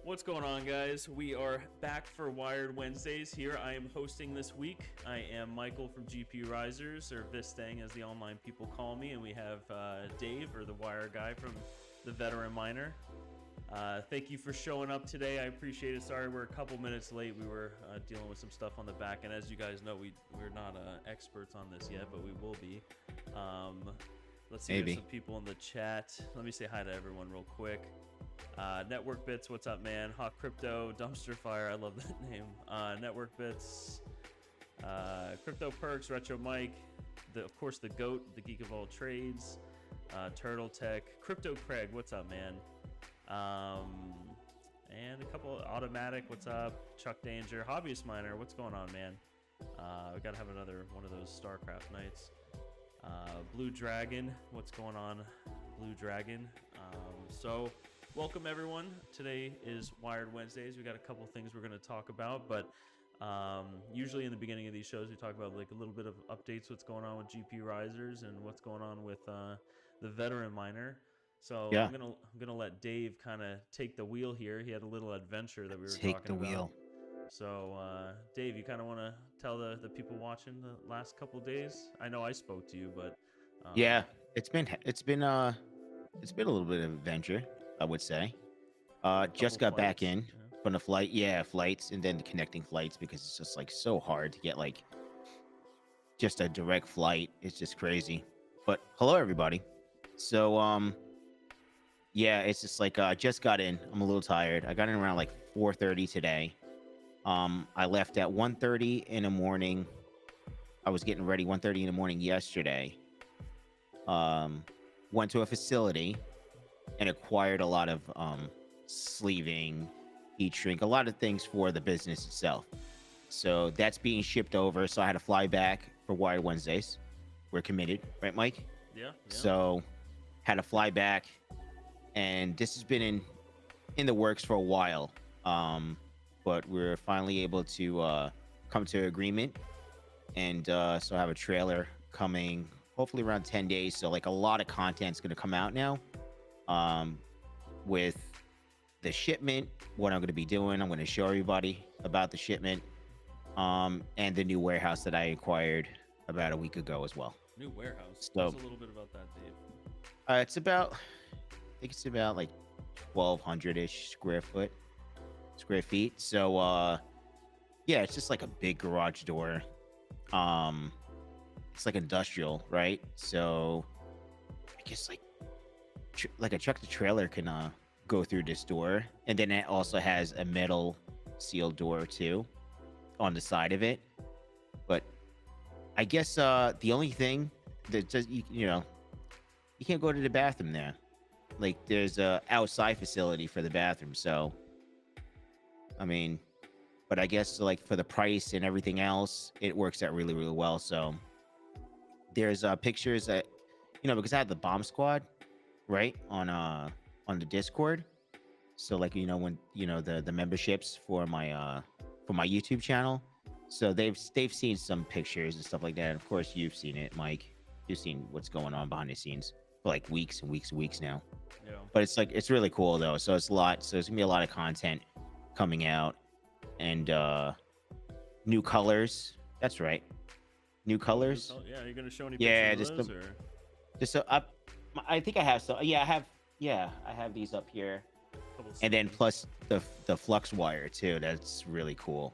What's going on, guys? We are back for Wired Wednesdays here. I am hosting this week. I am Michael from GPURisers, or Vistang as the online people call me, and we have Dave, or the wire guy from the Veteran Miner. Thank you for showing up today. I appreciate it. Sorry we're a couple minutes late. We were dealing with some stuff on the back, and as you guys know, we're not experts on this yet, but we will be. Let's see, there's some people in the chat. Let me say hi to everyone real quick. Network Bits, what's up, man? Hawk Crypto, Dumpster Fire, I love that name. Network Bits, Crypto Perks, Retro Mike, of course the GOAT, the Geek of All Trades, Turtle Tech, Crypto Craig, what's up, man? And a couple, Automatic, what's up? Chuck Danger, Hobbyist Miner, what's going on, man? We gotta have another one of those StarCraft nights. Blue Dragon, what's going on, Blue Dragon? So welcome everyone. Today is Wired Wednesdays. We got a couple things we're going to talk about, but usually in the beginning of these shows we talk about like a little bit of updates, what's going on with GPURisers and what's going on with the Veteran Miner. So yeah. I'm gonna let Dave kind of take the wheel here. He had a little adventure that we were talking about. Take the wheel. So Dave, you kind of want to tell the people watching the last couple days? I know I spoke to you, but yeah, it's been a little bit of an adventure, I would say. Just got back in from the flight. Yeah, flights, and then the connecting flights, because it's just like so hard to get like just a direct flight. It's just crazy. But hello everybody. So yeah, it's just like I just got in. I'm a little tired. I got in around like 4:30 today. I left at 1:30 in the morning. I was getting ready 1:30 in the morning yesterday. Went to a facility and acquired a lot of sleeving, heat shrink, a lot of things for the business itself. So that's being shipped over. So I had to fly back for Wire Wednesdays. We're committed, right, Mike? Yeah. So had to fly back, and this has been in the works for a while. But we're finally able to come to agreement, and so I have a trailer coming hopefully around 10 days. So like a lot of content's going to come out now with the shipment, what I'm going to be doing. I'm going to show everybody about the shipment and the new warehouse that I acquired about a week ago as well. New warehouse. So Tell us a little bit about that, Dave. it's about, I think it's about like 1,200-ish square feet. So yeah, it's just like a big garage door. It's like industrial, right? So I guess like a truck to trailer can go through this door, and then it also has a metal sealed door too on the side of it. But I guess the only thing that just you know, you can't go to the bathroom there. Like there's a outside facility for the bathroom. So I mean, but I guess like for the price and everything else, it works out really, really well. So there's pictures that, you know, because I had the bomb squad right on the Discord. So like, you know, when you know the memberships for my YouTube channel, so they've seen some pictures and stuff like that. And of course you've seen it, Mike. You've seen what's going on behind the scenes for like weeks and weeks and weeks now. Yeah. But it's like, it's really cool though. So it's a lot. So it's gonna be a lot of content coming out, and new colors. That's right. New colors. Yeah, you're gonna show any Yeah, pictures of those, or? just so I think I have some. Yeah, I have these up here. And then plus the flux wire too. That's really cool.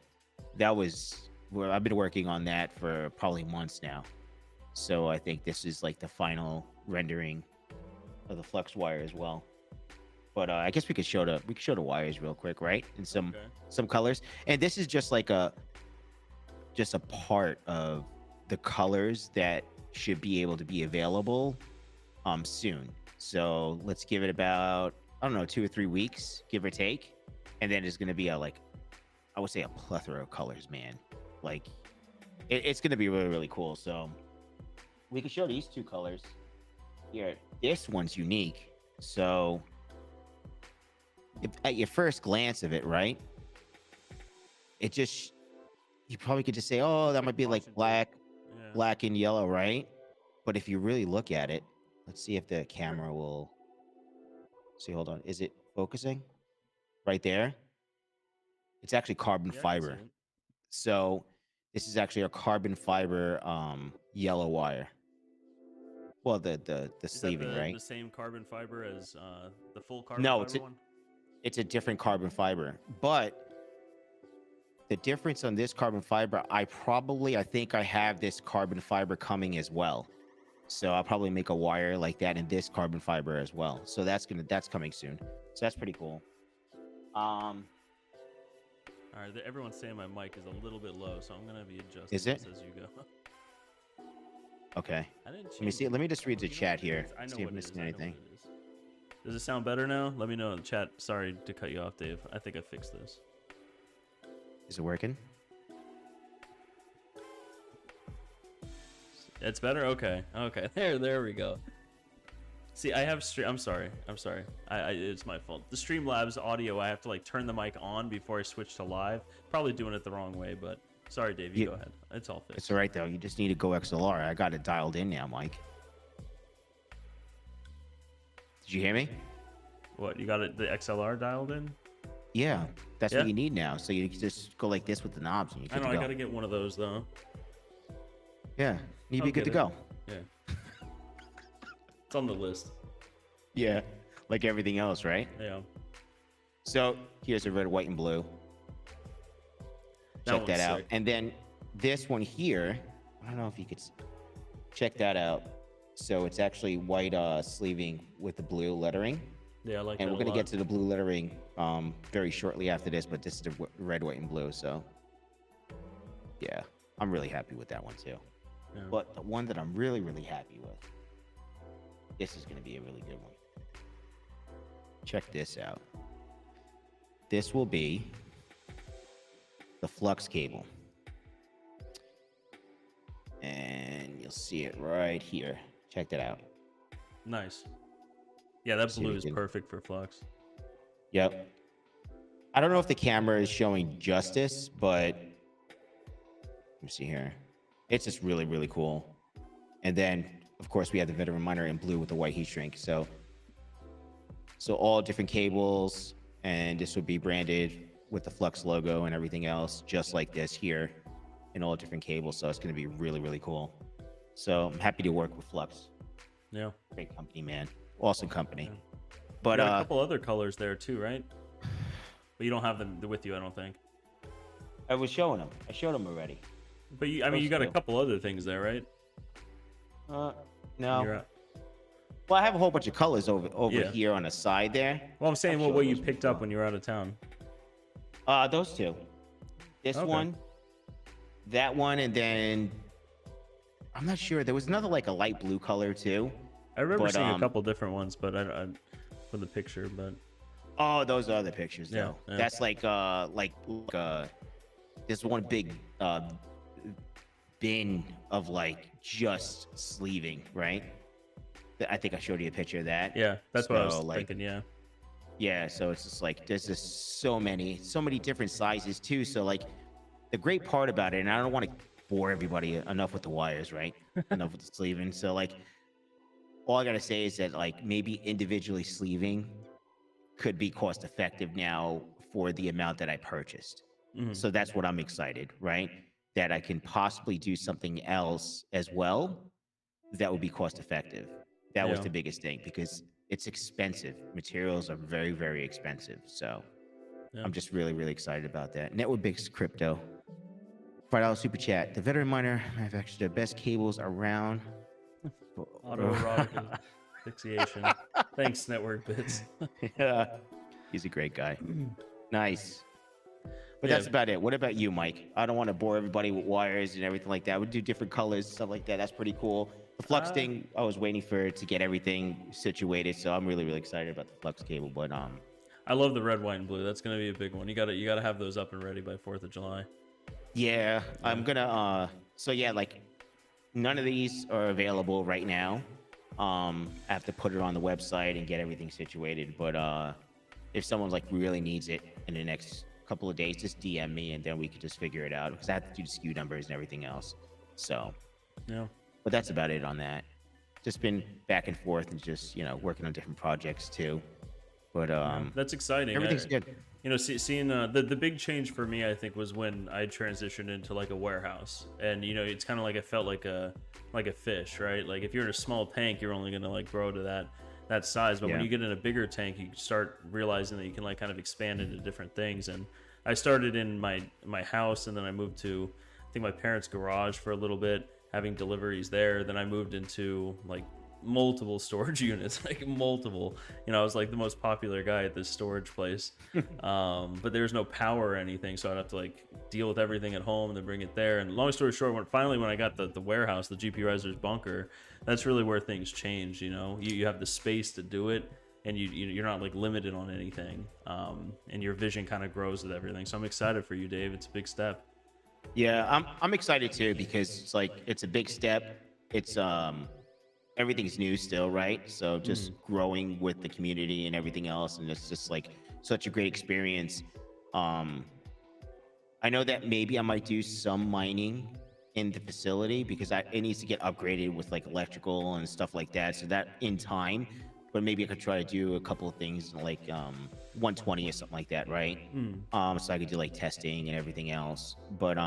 That was where I've been working on that for probably months now. So I think this is like the final rendering of the flux wire as well. But I guess we could show the wires real quick, right? And some colors. And this is just like a part of the colors that should be able to be available soon. So let's give it about, I don't know, 2 or 3 weeks, give or take. And then it's going to be I would say a plethora of colors, man. Like it's going to be really, really cool. So we can show these two colors here. This one's unique. So if, at your first glance of it, right? It just, you probably could just say, oh, that might be like black and yellow, right? But if you really look at it, let's see if the camera will see. Hold on. Is it focusing right there? It's actually carbon fiber. So this is actually a carbon fiber yellow wire. Well, the sleeving, right? The same carbon fiber as the full carbon fiber one? It's a different carbon fiber. But the difference on this carbon fiber, I think I have this carbon fiber coming as well. So I'll probably make a wire like that in this carbon fiber as well. So that's coming soon. So that's pretty cool. All right, everyone's saying my mic is a little bit low, so I'm gonna be adjusting this as you go. Okay. Let me see. Let me just read the chat here. See if I'm missing anything. Does it sound better now? Let me know in the chat. Sorry to cut you off, Dave. I think I fixed this. Is it working? It's better? Okay. There we go. See, I have I'm sorry. It's my fault. The Streamlabs audio, I have to like turn the mic on before I switch to live. Probably doing it the wrong way, but sorry, Dave, you go ahead. It's all fixed. It's all right though. You just need to go XLR. I got it dialed in now, Mike. Did you hear me? What, you got it, the XLR dialed in? Yeah, that's what you need now. So you can just go like this with the knobs, and you I know, I gotta get one of those though. Yeah, you'd be good to go. Yeah. It's on the list. Yeah, like everything else, right? Yeah. So here's a red, white, and blue. Check that out. And then this one here, I don't know if you could check that out. So it's actually white sleeving with the blue lettering. Yeah, I like And that we're a gonna lot. get to the blue lettering very shortly after this, but this is the red, white, and blue. So yeah, I'm really happy with that one too. Yeah. But the one that I'm really, really happy with, this is gonna be a really good one. Check this out. This will be the flux cable. And you'll see it right here. Check that out. Nice. Yeah, that See blue if is you can- perfect for flux. Yep. I don't know if the camera is showing justice, but let me see here. It's just really, really cool. And then, of course, we have the veteran miner in blue with the white heat shrink. So all different cables, and this would be branded with the Flux logo and everything else, just like this here, in all different cables. So it's going to be really, really cool. So I'm happy to work with Flux. Yeah. Great company, man. Awesome company. Yeah. But You got a couple other colors there too, right? But you don't have them with you, I don't think. I was showing them. I showed them already. But I mean, you got a Those two. couple other things there, right? No. Well, I have a whole bunch of colors over Yeah. here on the side there. Well, I'm saying I've what showed you those picked up before. when you were out of town. Those two. This Okay. one, that one, and then I'm not sure. There was another like a light blue color too. I remember But, seeing a couple different ones, but I for the picture, but Oh, those are the pictures Yeah, though. yeah. That's like this one big bin of like just sleeving, right? I think I showed you a picture of that. yeah, that's what I was So, like, thinking. Yeah, Yeah, so it's just like there's just so many different sizes too. So like the great part about it, and I don't want to bore everybody enough with the wires, right? Enough with the sleeving. So like all I gotta say is that like maybe individually sleeving could be cost effective now for the amount that I purchased. Mhm. So that's what I'm excited, right? That I can possibly do something else as well that would be cost effective. That was Yeah. the biggest thing because it's expensive. Materials are very, very expensive. So Yeah. I'm just really, really excited about that. Network Bix Crypto. $5 super chat. The veteran miner manufactures the best cables around. Autoerotic asphyxiation. Thanks, Network Bits. Yeah. He's a great guy. Nice. But Yeah. that's about it. What about you, Mike? I don't want to bore everybody with wires and everything like that. We do different colors, stuff like that. That's pretty cool. The Flux thing, I was waiting for it to get everything situated, so I'm really, really excited about the Flux cable. But I love the red, white, and blue. That's gonna be a big one. You gotta have those up and ready by 4th of July. yeah, I'm gonna so yeah, like none of these are available right now. I have to put it on the website and get everything situated. But if someone's like really needs it in the next couple of days, just DM me and then we can just figure it out because I have to do the SKU numbers and everything else. So Yeah. but that's about it on that. Just been back and forth and just working on different projects too. But That's exciting. everything's good. Seeing the big change for me, I think, was when I transitioned into like a warehouse, and it's kind of like it felt like a fish, right? Like if you're in a small tank, you're only gonna like grow to that size, but when Yeah. you get in a bigger tank, you start realizing that you can like kind of expand into different things. And I started in my house, and then I moved to I think my parents' garage for a little bit, having deliveries there. Then I moved into like multiple storage units, like multiple. I was like the most popular guy at this storage place. But there's no power or anything, so I'd have to like deal with everything at home and then bring it there. And long story short, when I got the warehouse, the GPURisers bunker, that's really where things changed. You have the space to do it, and you're not like limited on anything. And your vision kind of grows with everything. So I'm excited for you, Dave. It's a big step. Yeah, I'm excited too because it's a big step. It's everything's new still, right? So just growing with the community and everything else, and it's just like such a great experience. I know that maybe I might do some mining in the facility because it needs to get upgraded with like electrical and stuff like that. So that in time, but maybe I could try to do a couple of things like 120 or something like that, right? So I could do like testing and everything else. But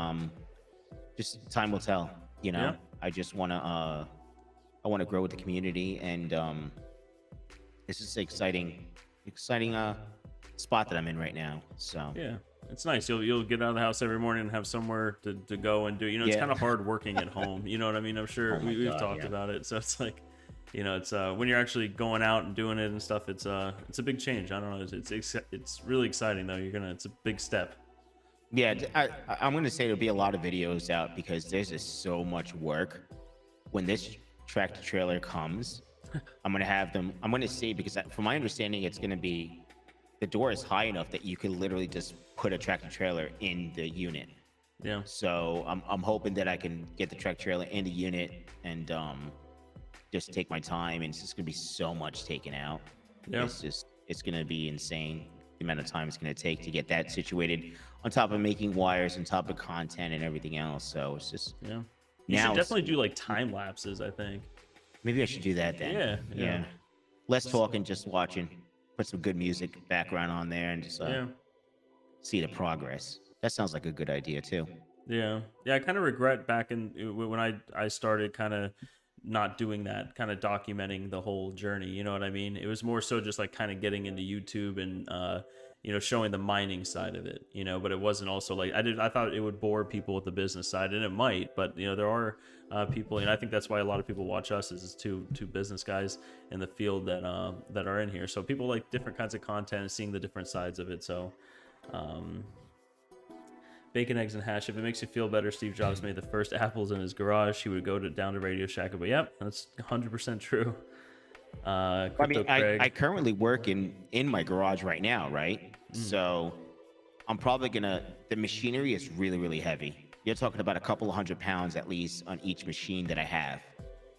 just time will tell. Yeah. I just I want to grow with the community, and it's just an exciting spot that I'm in right now. So Yeah, it's nice. You'll get out of the house every morning and have somewhere to go and do. It's Yeah. kind of hard working at home. You know what I mean? I'm sure Oh my we've God, talked yeah. about it. So it's like, You know, it's when you're actually going out and doing it and stuff. It's a big change. I don't know. It's really exciting though. It's a big step. Yeah, I'm gonna say there'll be a lot of videos out because there's just so much work. When this tractor trailer comes, I'm gonna have them. I'm gonna see because from my understanding, it's gonna be the door is high enough that you can literally just put a tractor trailer in the unit. Yeah. So I'm hoping that I can get the tractor trailer in the unit and just take my time. And it's just gonna be so much taken out. Yeah. It's gonna be insane the amount of time it's gonna take to get that situated. On top of making wires, on top of content and everything else. So it's just Yeah. You should definitely do like time lapses, I think. maybe I should do that then. Yeah. Less talking, just watching. Put some good music background on there and just see the progress. That sounds like a good idea too. Yeah. I kind of regret back in when I started kind of not doing that, kind of documenting the whole journey. You know what I mean? It was more so just like kind of getting into YouTube and showing the mining side of it. But it wasn't also like I thought it would bore people with the business side, and it might. But there are people, and I think that's why a lot of people watch us is two business guys in the field that are in here. So people like different kinds of content and seeing the different sides of it. So. Bacon, eggs, and hash. If it makes you feel better, Steve Jobs made the first apples in his garage. He would go down to Radio Shack. But yep, that's 100% true. I mean, I currently work in my garage right now, right? So I'm probably the machinery is really, really heavy. You're talking about a couple of 100 pounds at least on each machine that I have.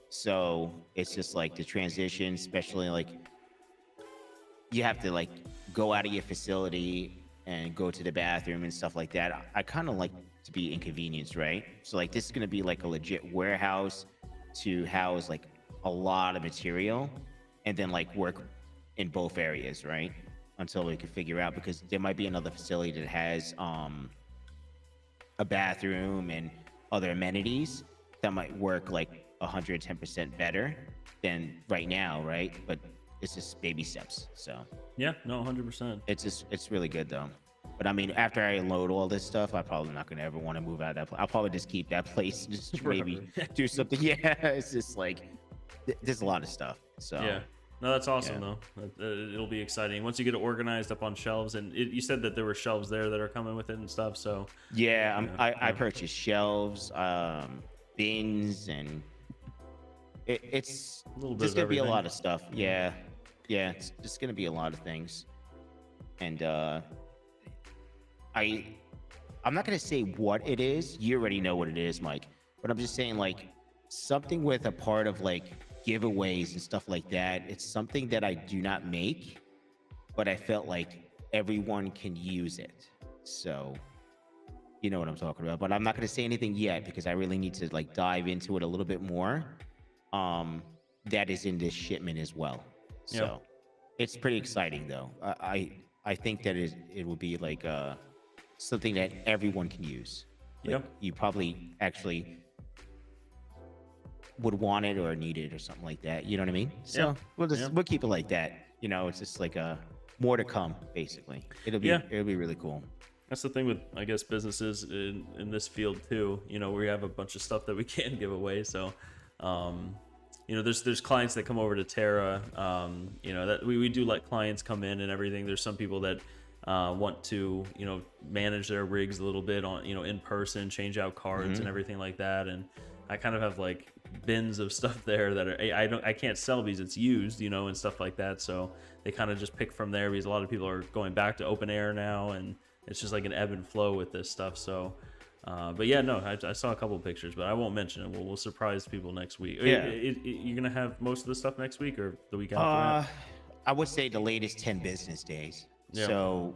So it's just like the transition, especially like you have to like go out of your facility and go to the bathroom and stuff like that. I kind of like to be inconvenienced, right? So like this is going to be like a legit warehouse to house like a lot of material and then like work in both areas, right? Until we can figure out, because there might be another facility that has a bathroom and other amenities that might work like 110% better than right now, right? But it's just baby steps. So yeah, no, 100%. It's really good though. But I mean, after I unload all this stuff, I'm probably not gonna ever want to move out of that place. I'll probably just keep that place, just maybe do something. Yeah, it's just like there's a lot of stuff. So yeah, no, that's awesome though. It'll be exciting once you get it organized up on shelves. And you said that there were shelves there that are coming with it and stuff. So yeah, I purchased shelves, bins, and it's just gonna be a lot of stuff. Yeah, it's just gonna be a lot of things, and I'm not gonna say what it is. You already know what it is, Mike. But I'm just saying like something with a part of like giveaways and stuff like that. It's something that I do not make, but I felt like everyone can use it. So you know what I'm talking about. But I'm not gonna say anything yet because I really need to like dive into it a little bit more. That is in this shipment as well. So it's pretty exciting though. I think that it will be like something that everyone can use. Like you probably actually would want it or need it or something like that. You know what I mean? So we'll keep it like that. It's just like more to come basically. It'll be really cool. That's the thing with, I guess, businesses in this field too. We have a bunch of stuff that we can't give away. So, there's clients that come over to Terra. That we do let clients come in and everything. There's some people that want to, manage their rigs a little bit on, in person, change out cards and everything like that. And I kind of have like bins of stuff there that are, I can't sell because it's used, and stuff like that. So they kind of just pick from there because a lot of people are going back to open air now, and it's just like an ebb and flow with this stuff. So, but yeah, no, I saw a couple of pictures, but I won't mention it. We'll surprise people next week. Yeah. You're going to have most of the stuff next week or the week after that? I would say the latest 10 business days. Yeah. So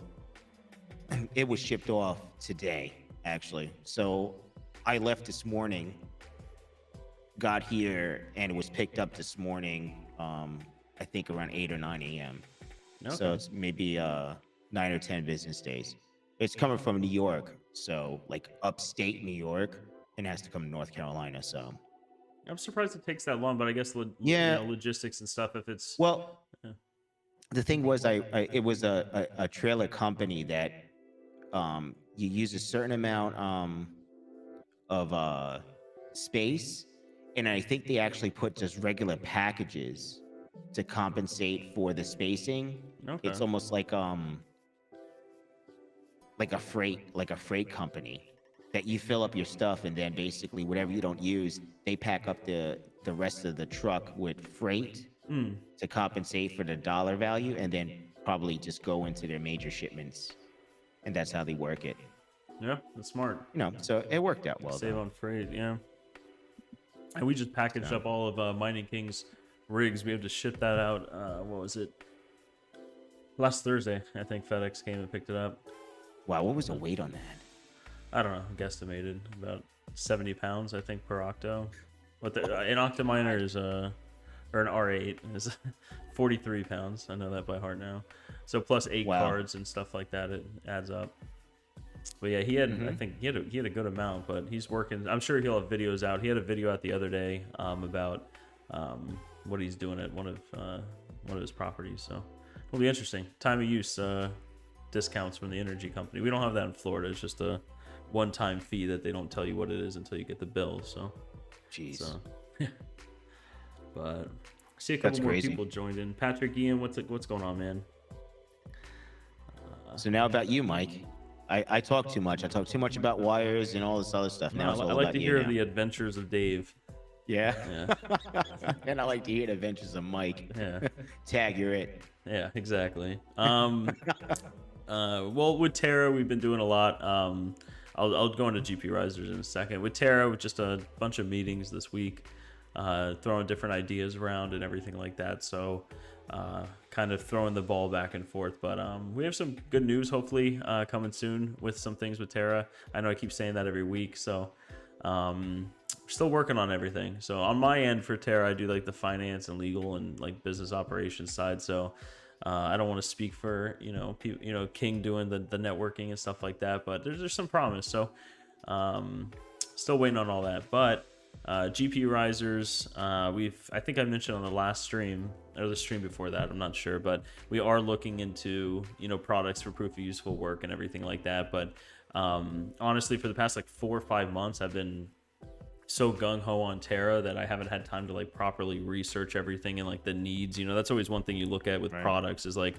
it was shipped off today, actually. So I left this morning, got here, and it was picked up this morning, I think around 8 or 9 a.m. Okay. So it's maybe 9 or 10 business days. It's coming from New York, so like upstate New York, and it has to come to North Carolina. So I'm surprised it takes that long, but I guess logistics and stuff. If it's the thing was, it was a trailer company that you use a certain amount of space, and I think they actually put just regular packages to compensate for the spacing. Okay. It's almost like a freight company that you fill up your stuff, and then basically whatever you don't use, they pack up the rest of the truck with freight Mm. to compensate for the dollar value, and then probably just go into their major shipments, and that's how they work it. Yeah, that's smart. So it worked out well. Save Though. on freight, yeah. And we just packaged up all of Mining King's rigs. We have to ship that out. What was it? Last Thursday, I think FedEx came and picked it up. Wow, what was the weight on that? I don't know, guesstimated about 70 pounds, I think, per octo. But an octominer is or an R8 is 43 pounds. I know that by heart now. So plus 8 cards and stuff like that, it adds up. But yeah, he had I think he had a good amount, but he's working. I'm sure he'll have videos out. He had a video out the other day about what he's doing at one of his properties. So it'll be interesting. Time of use discounts from the energy company. We don't have that in Florida. It's just a one-time fee that they don't tell you what it is until you get the bill. So, jeez. So, yeah. But I see a couple more people joined in. Patrick, Ian, what's going on, man? So now about you, Mike. I talk too much. I talk too much about wires and all this other stuff. Now it's all I like about to you hear now. the adventures of Dave. Yeah. Yeah. And I like to hear the adventures of Mike. Yeah. Tag, you're it. Yeah, exactly. Well, with Terra, we've been doing a lot. I'll go into GPURisers in a second. With Terra, with just a bunch of meetings this week, throwing different ideas around and everything like that. So, kind of throwing the ball back and forth. But we have some good news, hopefully, coming soon with some things with Terra. I know I keep saying that every week, so we're still working on everything. So on my end for Terra, I do like the finance and legal and like business operations side. So I don't want to speak for King doing the networking and stuff like that, but there's some promise. So still waiting on all that. But GPURisers, I think I mentioned on the last stream or the stream before that, I'm not sure, but we are looking into products for proof of useful work and everything like that. But honestly, for the past like 4 or 5 months, I've been so gung-ho on Terra that I haven't had time to like properly research everything and like the needs. That's always one thing you look at with products is like,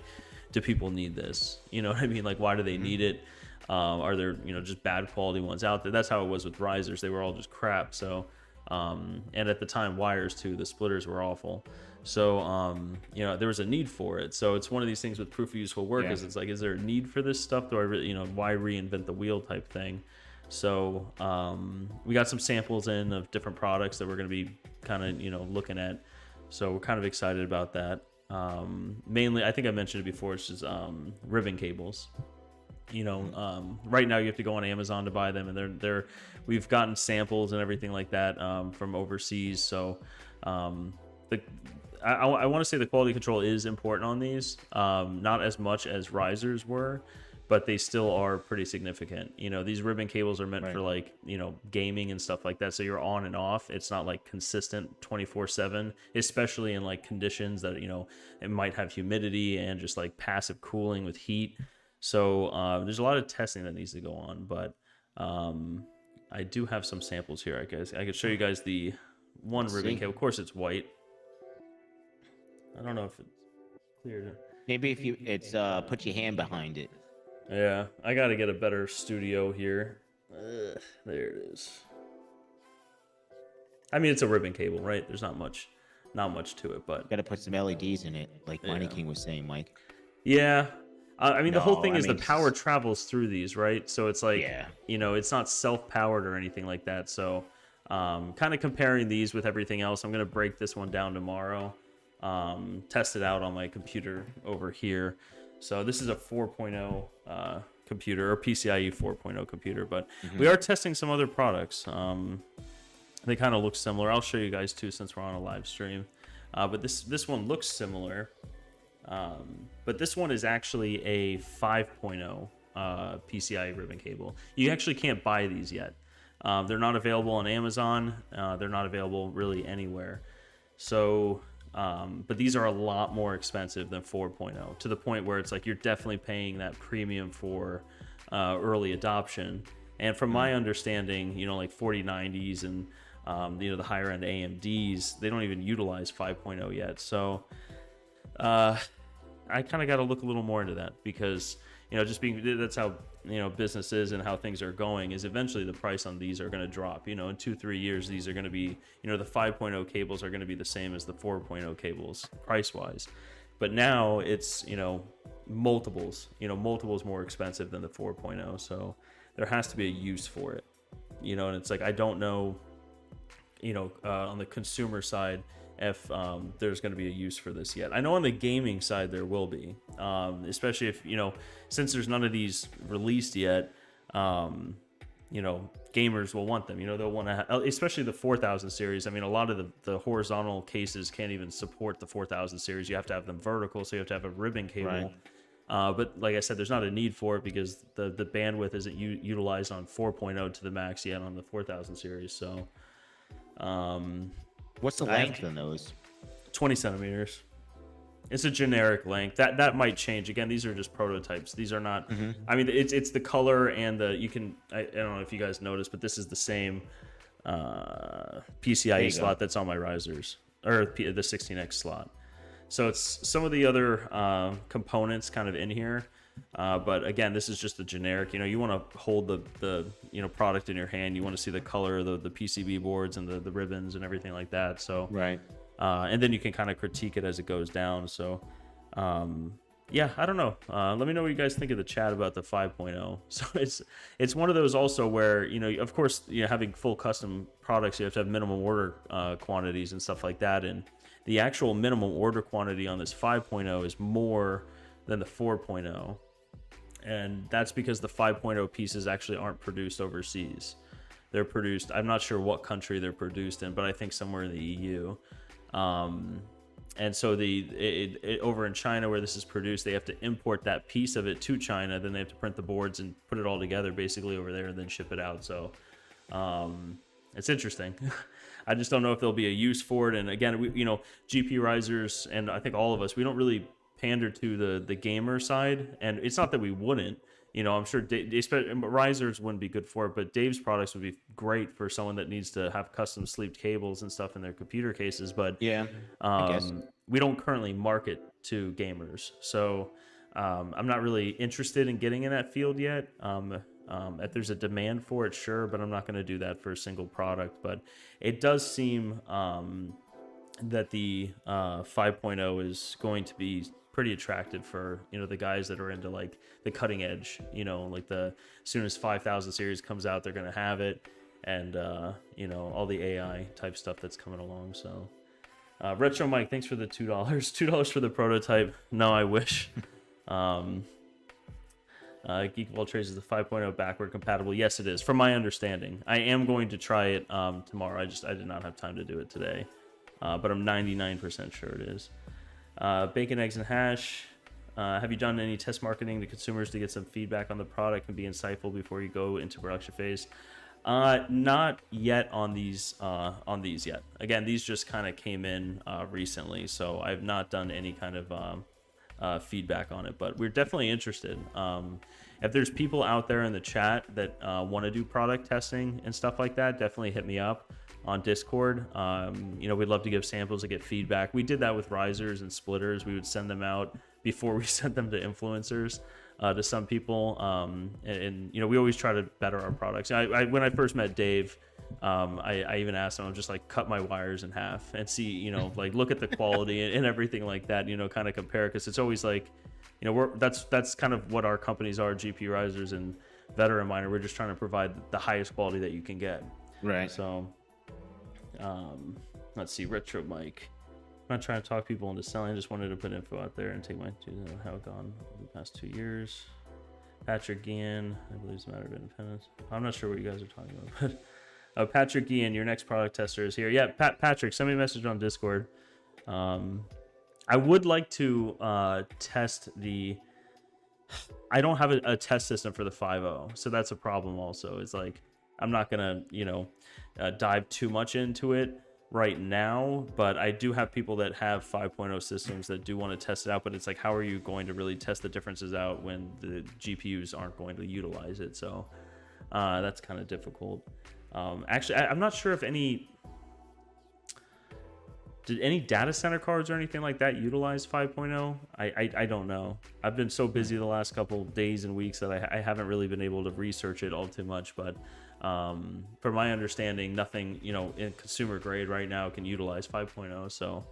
do people need this? You know what I mean? Like, why do they need it? Are there just bad quality ones out there? That's how it was with risers. They were all just crap. So and at the time, wires too, the splitters were awful. So there was a need for it. So it's one of these things with proof of useful work is it's like, is there a need for this stuff? Do I really, why reinvent the wheel type thing? So we got some samples in of different products that we're going to be kind of looking at. So we're kind of excited about that. Mainly, I think I mentioned it before, it's just ribbon cables. Right now you have to go on Amazon to buy them, and we've gotten samples and everything like that from overseas. So I want to say the quality control is important on these, not as much as risers were, but they still are pretty significant. These ribbon cables are meant for like, gaming and stuff like that. So you're on and off. It's not like consistent 24/7, especially in like conditions that, it might have humidity and just like passive cooling with heat. So there's a lot of testing that needs to go on, but I do have some samples here. I guess I could show you guys the one ribbon cable. Of course it's white. I don't know if it's clear. Maybe if it's put your hand behind it. Yeah, I got to get a better studio here. There it is. I mean, it's a ribbon cable, right? There's not much to it, but Got to put some LEDs in it, like Mining King was saying, Mike. Yeah. I mean, the whole thing is the power travels through these, right? So it's like, it's not self-powered or anything like that. So kind of comparing these with everything else, I'm going to break this one down tomorrow, test it out on my computer over here. So this is a 4.0 computer, or PCIe 4.0 computer, but we are testing some other products. They kind of look similar. I'll show you guys too, since we're on a live stream. But this one looks similar. But this one is actually a 5.0 PCIe ribbon cable. You actually can't buy these yet. They're not available on Amazon. They're not available really anywhere. So, but these are a lot more expensive than 4.0, to the point where it's like you're definitely paying that premium for early adoption. And from my understanding, like 4090s and The higher end AMDs, they don't even utilize 5.0 yet. So I kind of got to look a little more into that, because that's how business is, and how things are going, is eventually the price on these are going to drop. In 2-3 years, these are going to be, the 5.0 cables are going to be the same as the 4.0 cables price wise, but now it's multiples more expensive than the 4.0. So there has to be a use for it, and it's like, I don't know, on the consumer side, if there's going to be a use for this yet. I know on the gaming side there will be, especially if since there's none of these released yet, gamers will want them. They'll want to, especially the 4000 series. I mean, a lot of the horizontal cases can't even support the 4000 series. You have to have them vertical, so you have to have a ribbon cable. Right. But like I said, there's not a need for it, because the bandwidth isn't utilized on 4.0 to the max yet on the 4000 series. So what's the length on those? 20 centimeters. It's a generic length. That might change. Again, these are just prototypes. These are not. I mean, it's the color and I don't know if you guys noticed, but this is the same PCIe slot that's on my risers, or the 16X slot. So it's some of the other components kind of in here. But again, this is just the generic. You want to hold the product in your hand. You want to see the color of the PCB boards and the ribbons and everything like that. So right. And then you can kind of critique it as it goes down. So yeah, I don't know. Let me know what you guys think of the chat about the 5.0. So it's one of those also where of course, having full custom products, you have to have minimum order quantities and stuff like that. And the actual minimum order quantity on this 5.0 is more than the 4.0. And that's because the 5.0 pieces actually aren't produced overseas. They're produced, I'm not sure what country they're produced in, but I think somewhere in the EU. And so over in China, where this is produced, they have to import that piece of it to China. Then they have to print the boards and put it all together basically over there, and then ship it out. So it's interesting. I just don't know if there'll be a use for it. And again, GPURisers, and I think all of us, we don't really pander to the gamer side. And it's not that we wouldn't. I'm sure risers wouldn't be good for it, but Dave's products would be great for someone that needs to have custom sleeved cables and stuff in their computer cases. But yeah, I guess. We don't currently market to gamers, so I'm not really interested in getting in that field yet. If there's a demand for it, sure, but I'm not going to do that for a single product. But it does seem that the 5.0 is going to be pretty attractive for the guys that are into like the cutting edge, like as soon as 5000 series comes out, they're going to have it, and all the AI type stuff that's coming along. So Retro Mike, thanks for the $2 for the prototype. No, I wish. Geek of All Trades is the 5.0 backward compatible. Yes, it is, from my understanding. I am going to try it tomorrow. I did not have time to do it today, but I'm 99% sure it is. Bacon, eggs, and hash. Have you done any test marketing to consumers to get some feedback on the product and be insightful before you go into production phase? Not yet on these yet. Again, these just kind of came in recently, so I've not done any kind of feedback on it, but we're definitely interested. If there's people out there in the chat that want to do product testing and stuff like that, definitely hit me up on Discord. We'd love to give samples and get feedback. We did that with risers and splitters. We would send them out before we sent them to influencers, to some people. And we always try to better our products. When I first met Dave, I even asked him, just like, cut my wires in half and see, like, look at the quality and everything like that, kind of compare, because it's always like, that's kind of what our companies are, GPURisers and Veteran Miner. We're just trying to provide the highest quality that you can get. Right. So let's see, Retro Mike. I'm not trying to talk people into selling. I just wanted to put info out there and take my how it gone over the past 2 years. Patrick Guillen, I believe it's a matter of independence. I'm not sure what you guys are talking about, but Patrick Guillen, your next product tester is here. Yeah, Patrick, send me a message on Discord. I would like to test the. I don't have a test system for the 5.0, so that's a problem. Also, it's like I'm not gonna dive too much into it right now, but I do have people that have 5.0 systems that do want to test it out. But it's like, how are you going to really test the differences out when the GPUs aren't going to utilize it? So that's kind of difficult. Actually, I'm not sure if any. Did any data center cards or anything like that utilize 5.0? I don't know. I've been so busy the last couple days and weeks that I haven't really been able to research it all too much. But from my understanding, nothing, you know, in consumer grade right now can utilize 5.0. So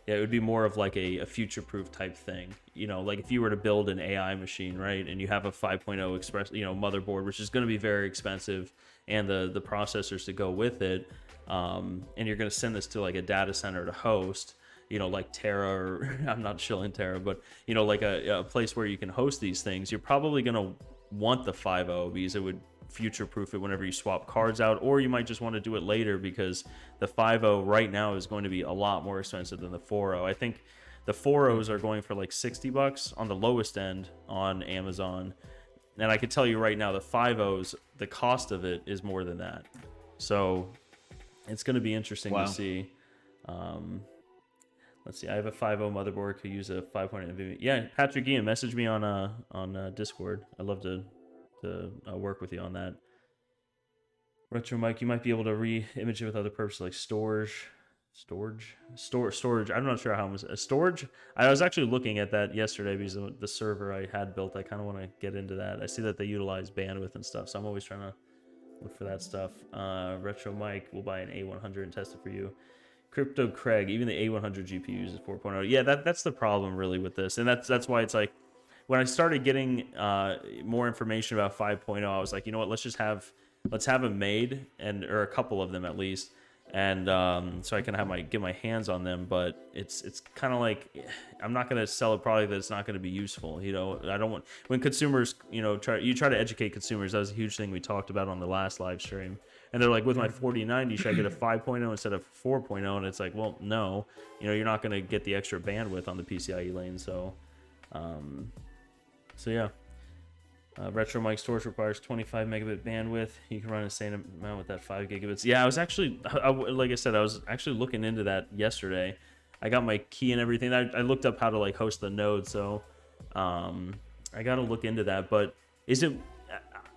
yeah, it would be more of like a future-proof type thing. You know, like if you were to build an AI machine, right, and you have a 5.0 express, you know, motherboard, which is going to be very expensive, and the processors to go with it, and you're going to send this to like a data center to host, you know, like Terra, or I'm not shilling Terra, but you know, like a place where you can host these things, you're probably going to want the 5.0 because it would future-proof it whenever you swap cards out, or you might just want to do it later because the 5.0 right now is going to be a lot more expensive than the 4.0. I think the 4.0s are going for like $60 on the lowest end on Amazon, and I can tell you right now the 5.0s, the cost of it is more than that. So it's going to be interesting to see. Let's see. I have a 5.0 motherboard. Could use a 5.0 NVMe. Yeah, Patrick Ian, message me on Discord. I'd love to work with you on that. Retro Mike, you might be able to re-image it with other purposes like storage. I'm not sure how much storage. I was actually looking at that yesterday because of the server I had built. I kind of want to get into that. I see that they utilize bandwidth and stuff, so I'm always trying to look for that stuff. Retro Mike will buy an A100 and test it for you. Crypto Craig, even the A100 GPU uses 4.0. Yeah, that's the problem really with this, and that's why it's like when I started getting more information about 5.0, I was like, you know what, let's have them made, or a couple of them at least, and so I can get my hands on them. But it's kind of like I'm not going to sell a product that's not going to be useful. You know, I don't want when consumers, you know, try to educate consumers. That was a huge thing we talked about on the last live stream. And they're like, with my 4090, should I get a 5.0 instead of 4.0? And it's like, well, no, you know, you're not going to get the extra bandwidth on the PCIe lane. So yeah. Retro mic storage requires 25 megabit bandwidth. You can run the same amount with that 5 gigabits. Yeah, I was actually, like I said, I was actually looking into that yesterday. I got my key and everything. I looked up how to like host the node, so I got to look into that. But is it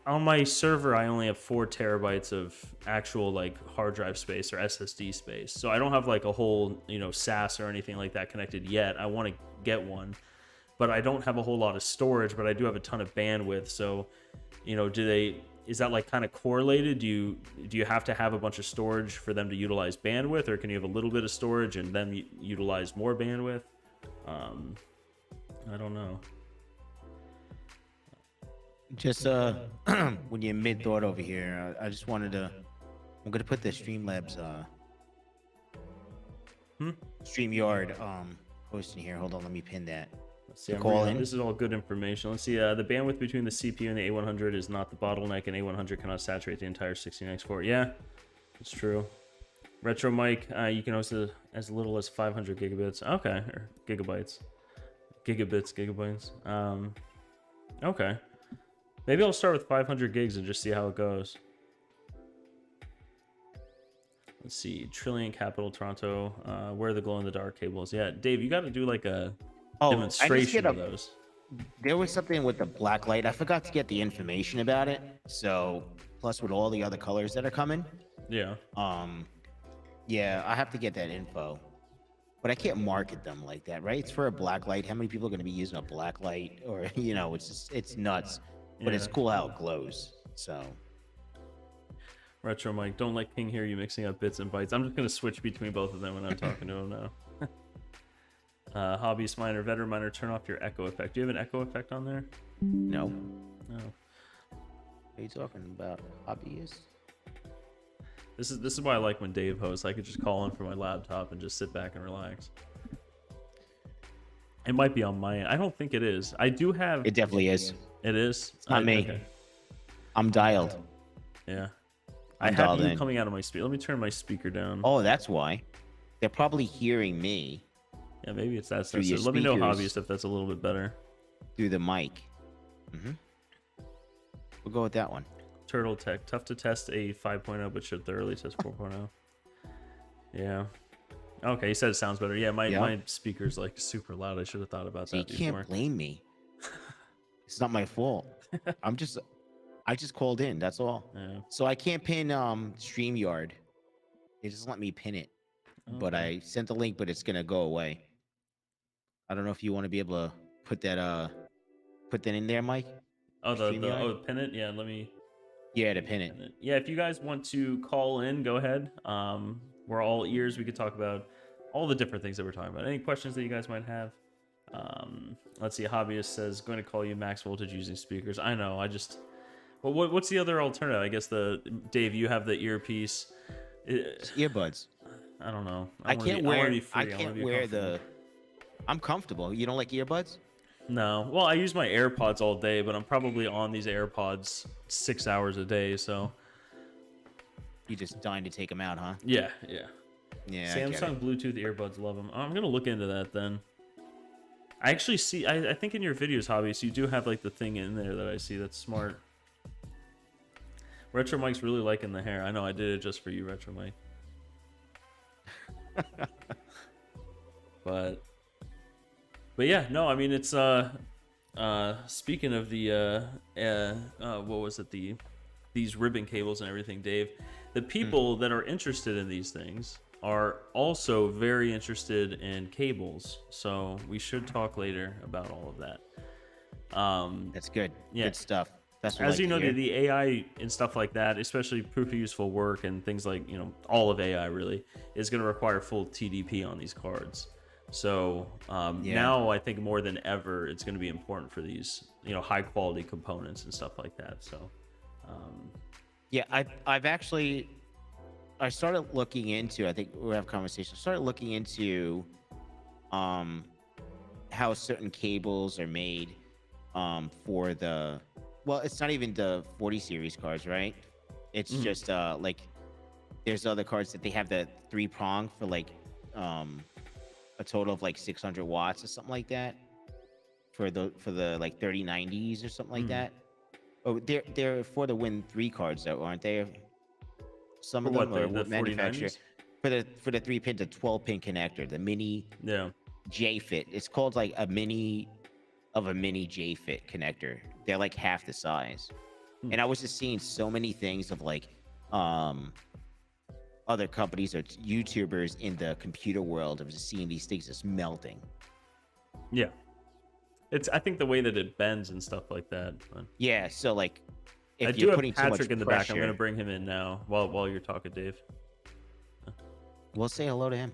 on my server? I only have 4 terabytes of actual like hard drive space or SSD space, so I don't have like a whole, you know, SAS or anything like that connected yet. I want to get one. But I don't have a whole lot of storage, but I do have a ton of bandwidth. So, you know, is that like kind of correlated? Do you have to have a bunch of storage for them to utilize bandwidth, or can you have a little bit of storage and then utilize more bandwidth? I don't know. Just when you're mid thought over here, I just wanted to. I'm gonna put the Streamlabs StreamYard hosting here. Hold on, let me pin that. See, this is all good information. Let's see. The bandwidth between the CPU and the A100 is not the bottleneck, and A100 cannot saturate the entire 16x4. Yeah, it's true. Retro Mike, you can host as little as 500 gigabits. Okay, or gigabytes. Gigabytes. Okay. Maybe I'll start with 500 gigs and just see how it goes. Let's see. Trillion Capital Toronto. Where are the glow-in-the-dark cables? Yeah, Dave, you got to do like a demonstration of those. There was something with the black light. I forgot to get the information about it. So plus with all the other colors that are coming. Yeah. Yeah, I have to get that info. But I can't market them like that, right? It's for a black light. How many people are going to be using a black light? Or, you know, it's nuts. But it's cool how it glows. So. Retro Mike, don't let King hear you mixing up bits and bytes. I'm just going to switch between both of them when I'm talking to him now. Hobbyist miner, veteran miner, turn off your echo effect. Do you have an echo effect on there? No. No. What are you talking about? Hobbyist? This is why I like when Dave hosts. I could just call in from my laptop and just sit back and relax. It might be on my end. I don't think it is. I do have. It definitely is. It is. It's not me. Okay. I'm dialed. Yeah. I have you coming out of my speaker. Let me turn my speaker down. Oh, that's why. They're probably hearing me. Yeah, maybe it's that sensitive. Let me know, hobbyist, if that's a little bit better. Through the mic. We'll go with that one. Turtle Tech. Tough to test a 5.0, but should thoroughly test 4.0. Yeah. Okay, he said it sounds better. Yeah, my speaker's like super loud. I should have thought about that before. You can't blame me. It's not my fault. I just called in. That's all. Yeah. So I can't pin StreamYard. It doesn't let me pin it. But Okay. I sent the link, but it's gonna go away. I don't know if you want to be able to put that in there, Mike. Oh, For StreamYard. pin it. Yeah, let me Yeah, to pin it. pin it. Yeah, if you guys want to call in, go ahead. We're all ears. We could talk about all the different things that we're talking about. Any questions that you guys might have? Let's see. Hobbyist says going to call you max voltage using speakers. I know. I just. Well, what's the other alternative? I guess Dave. You have the earpiece. It's earbuds. I don't know. I can't wear. I wanna can't be wear comfortable. the. I'm comfortable. You don't like earbuds? No. Well, I use my AirPods all day, but I'm probably on these AirPods 6 hours a day. So. You just dying to take them out, huh? Yeah. Yeah. Yeah. I get Samsung it. Bluetooth earbuds. Love them. I'm gonna look into that then. I actually see. I think in your videos, Hobbies, you do have like the thing in there that I see. That's smart. Retro Mike's really liking the hair. I know. I did it just for you, Retro Mike. but yeah, no. I mean, it's speaking of the what was it, these ribbon cables and everything, Dave. The people that are interested in these things are also very interested in cables. So we should talk later about all of that. That's good. Yeah. Good stuff. That's what As I you know, like to the AI and stuff like that, especially proof of useful work and things like, all of AI really is going to require full TDP on these cards. So now I think more than ever, it's going to be important for these, high quality components and stuff like that. So, Yeah, I started looking into. I think we have a conversation. I started looking into, how certain cables are made, for the. Well, it's not even the 40 series cards, right? It's just like there's other cards that they have the 3-prong for like a total of like 600 watts or something like that for the like 3090s or something like that. Oh, they're for the Win 3 cards though, aren't they? Some for of them what, are the manufacturer 4090s? for the 3-pin to 12-pin connector, the mini Yeah. J-Fit. It's called like a mini J-Fit connector. They're like half the size. And I was just seeing so many things of like other companies or YouTubers in the computer world. I was just seeing these things just melting. Yeah. I think the way that it bends and stuff like that. But Yeah, so like if I do you're have putting too much Patrick in the pressure, back. I'm going to bring him in now while you're talking, Dave. we'll say hello to him.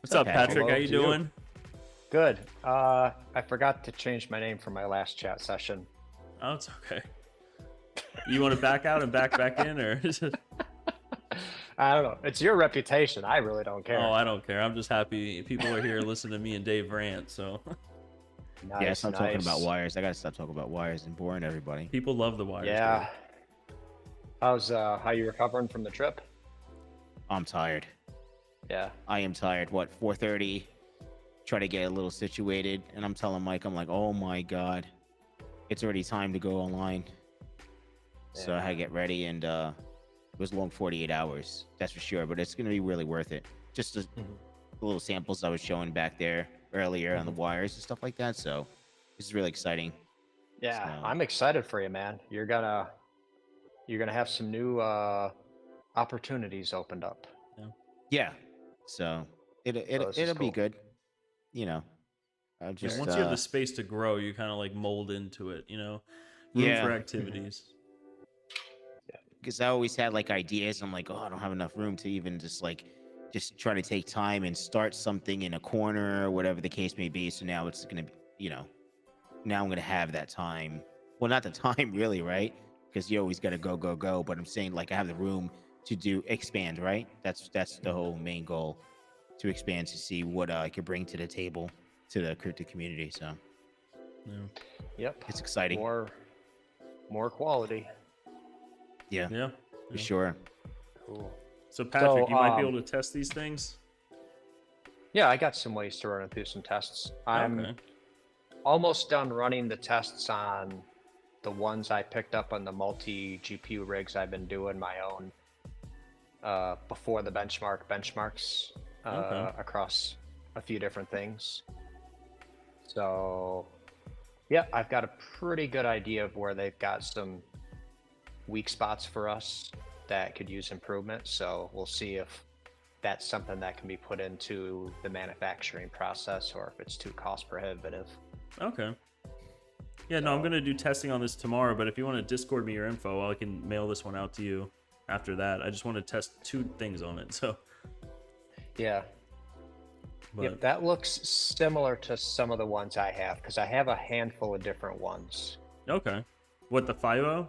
What's up, Patrick? Hello How you to you. doing? Good. I forgot to change my name for my last chat session. Oh, it's okay. You want to back out and back in, or is it... I don't know. It's your reputation. I really don't care. Oh, I don't care. I'm just happy people are here listening to me and Dave rant. So Nice, Yeah, stop talking about nice. wires. I gotta stop talking about wires and boring everybody. people love the wires. Yeah. How you recovering from the trip? I'm tired. Yeah. I am tired. What, 4:30? Try to get a little situated, and I'm telling Mike, I'm like, oh my god, it's already time to go online. So I had to get ready, and it was a long 48 hours, that's for sure. But it's gonna be really worth it. Just the little samples I was showing back there earlier on the wires and stuff like that. So this is really exciting. Yeah, So- I'm excited for you, man. You're gonna have some new opportunities opened up. Yeah. So this is it'll be cool. good. You know, I just Once you have the space to grow, you kind of like mold into it. Room Yeah. for activities. because I always had like ideas. I'm like, oh, I don't have enough room to even just try to take time and start something in a corner or whatever the case may be. So now it's gonna be, now I'm gonna have that time. Well, not the time really, right? Because you always gotta go, go, go. But I'm saying like I have the room to expand, right? That's the whole main goal, to expand, to see what I could bring to the table to the crypto community. So Yeah. Yep. it's exciting. More quality. Yeah, Yeah. for sure. Cool. So Patrick, So, you might be able to test these things. Yeah, I got some ways to run through some tests. I'm Okay. almost done running the tests on the ones I picked up on the multi GPU rigs I've been doing my own before the benchmarks Okay. across a few different things. So yeah, I've got a pretty good idea of where they've got some weak spots for us that could use improvement. So we'll see if that's something that can be put into the manufacturing process or if it's too cost prohibitive. Okay. Yeah, no, I'm going to do testing on this tomorrow, but if you want to Discord me your info, I can mail this one out to you after that. I just want to test 2 things on it, so. Yeah. But, Yep, that looks similar to some of the ones I have, because I have a handful of different ones. okay. What, the 5.0?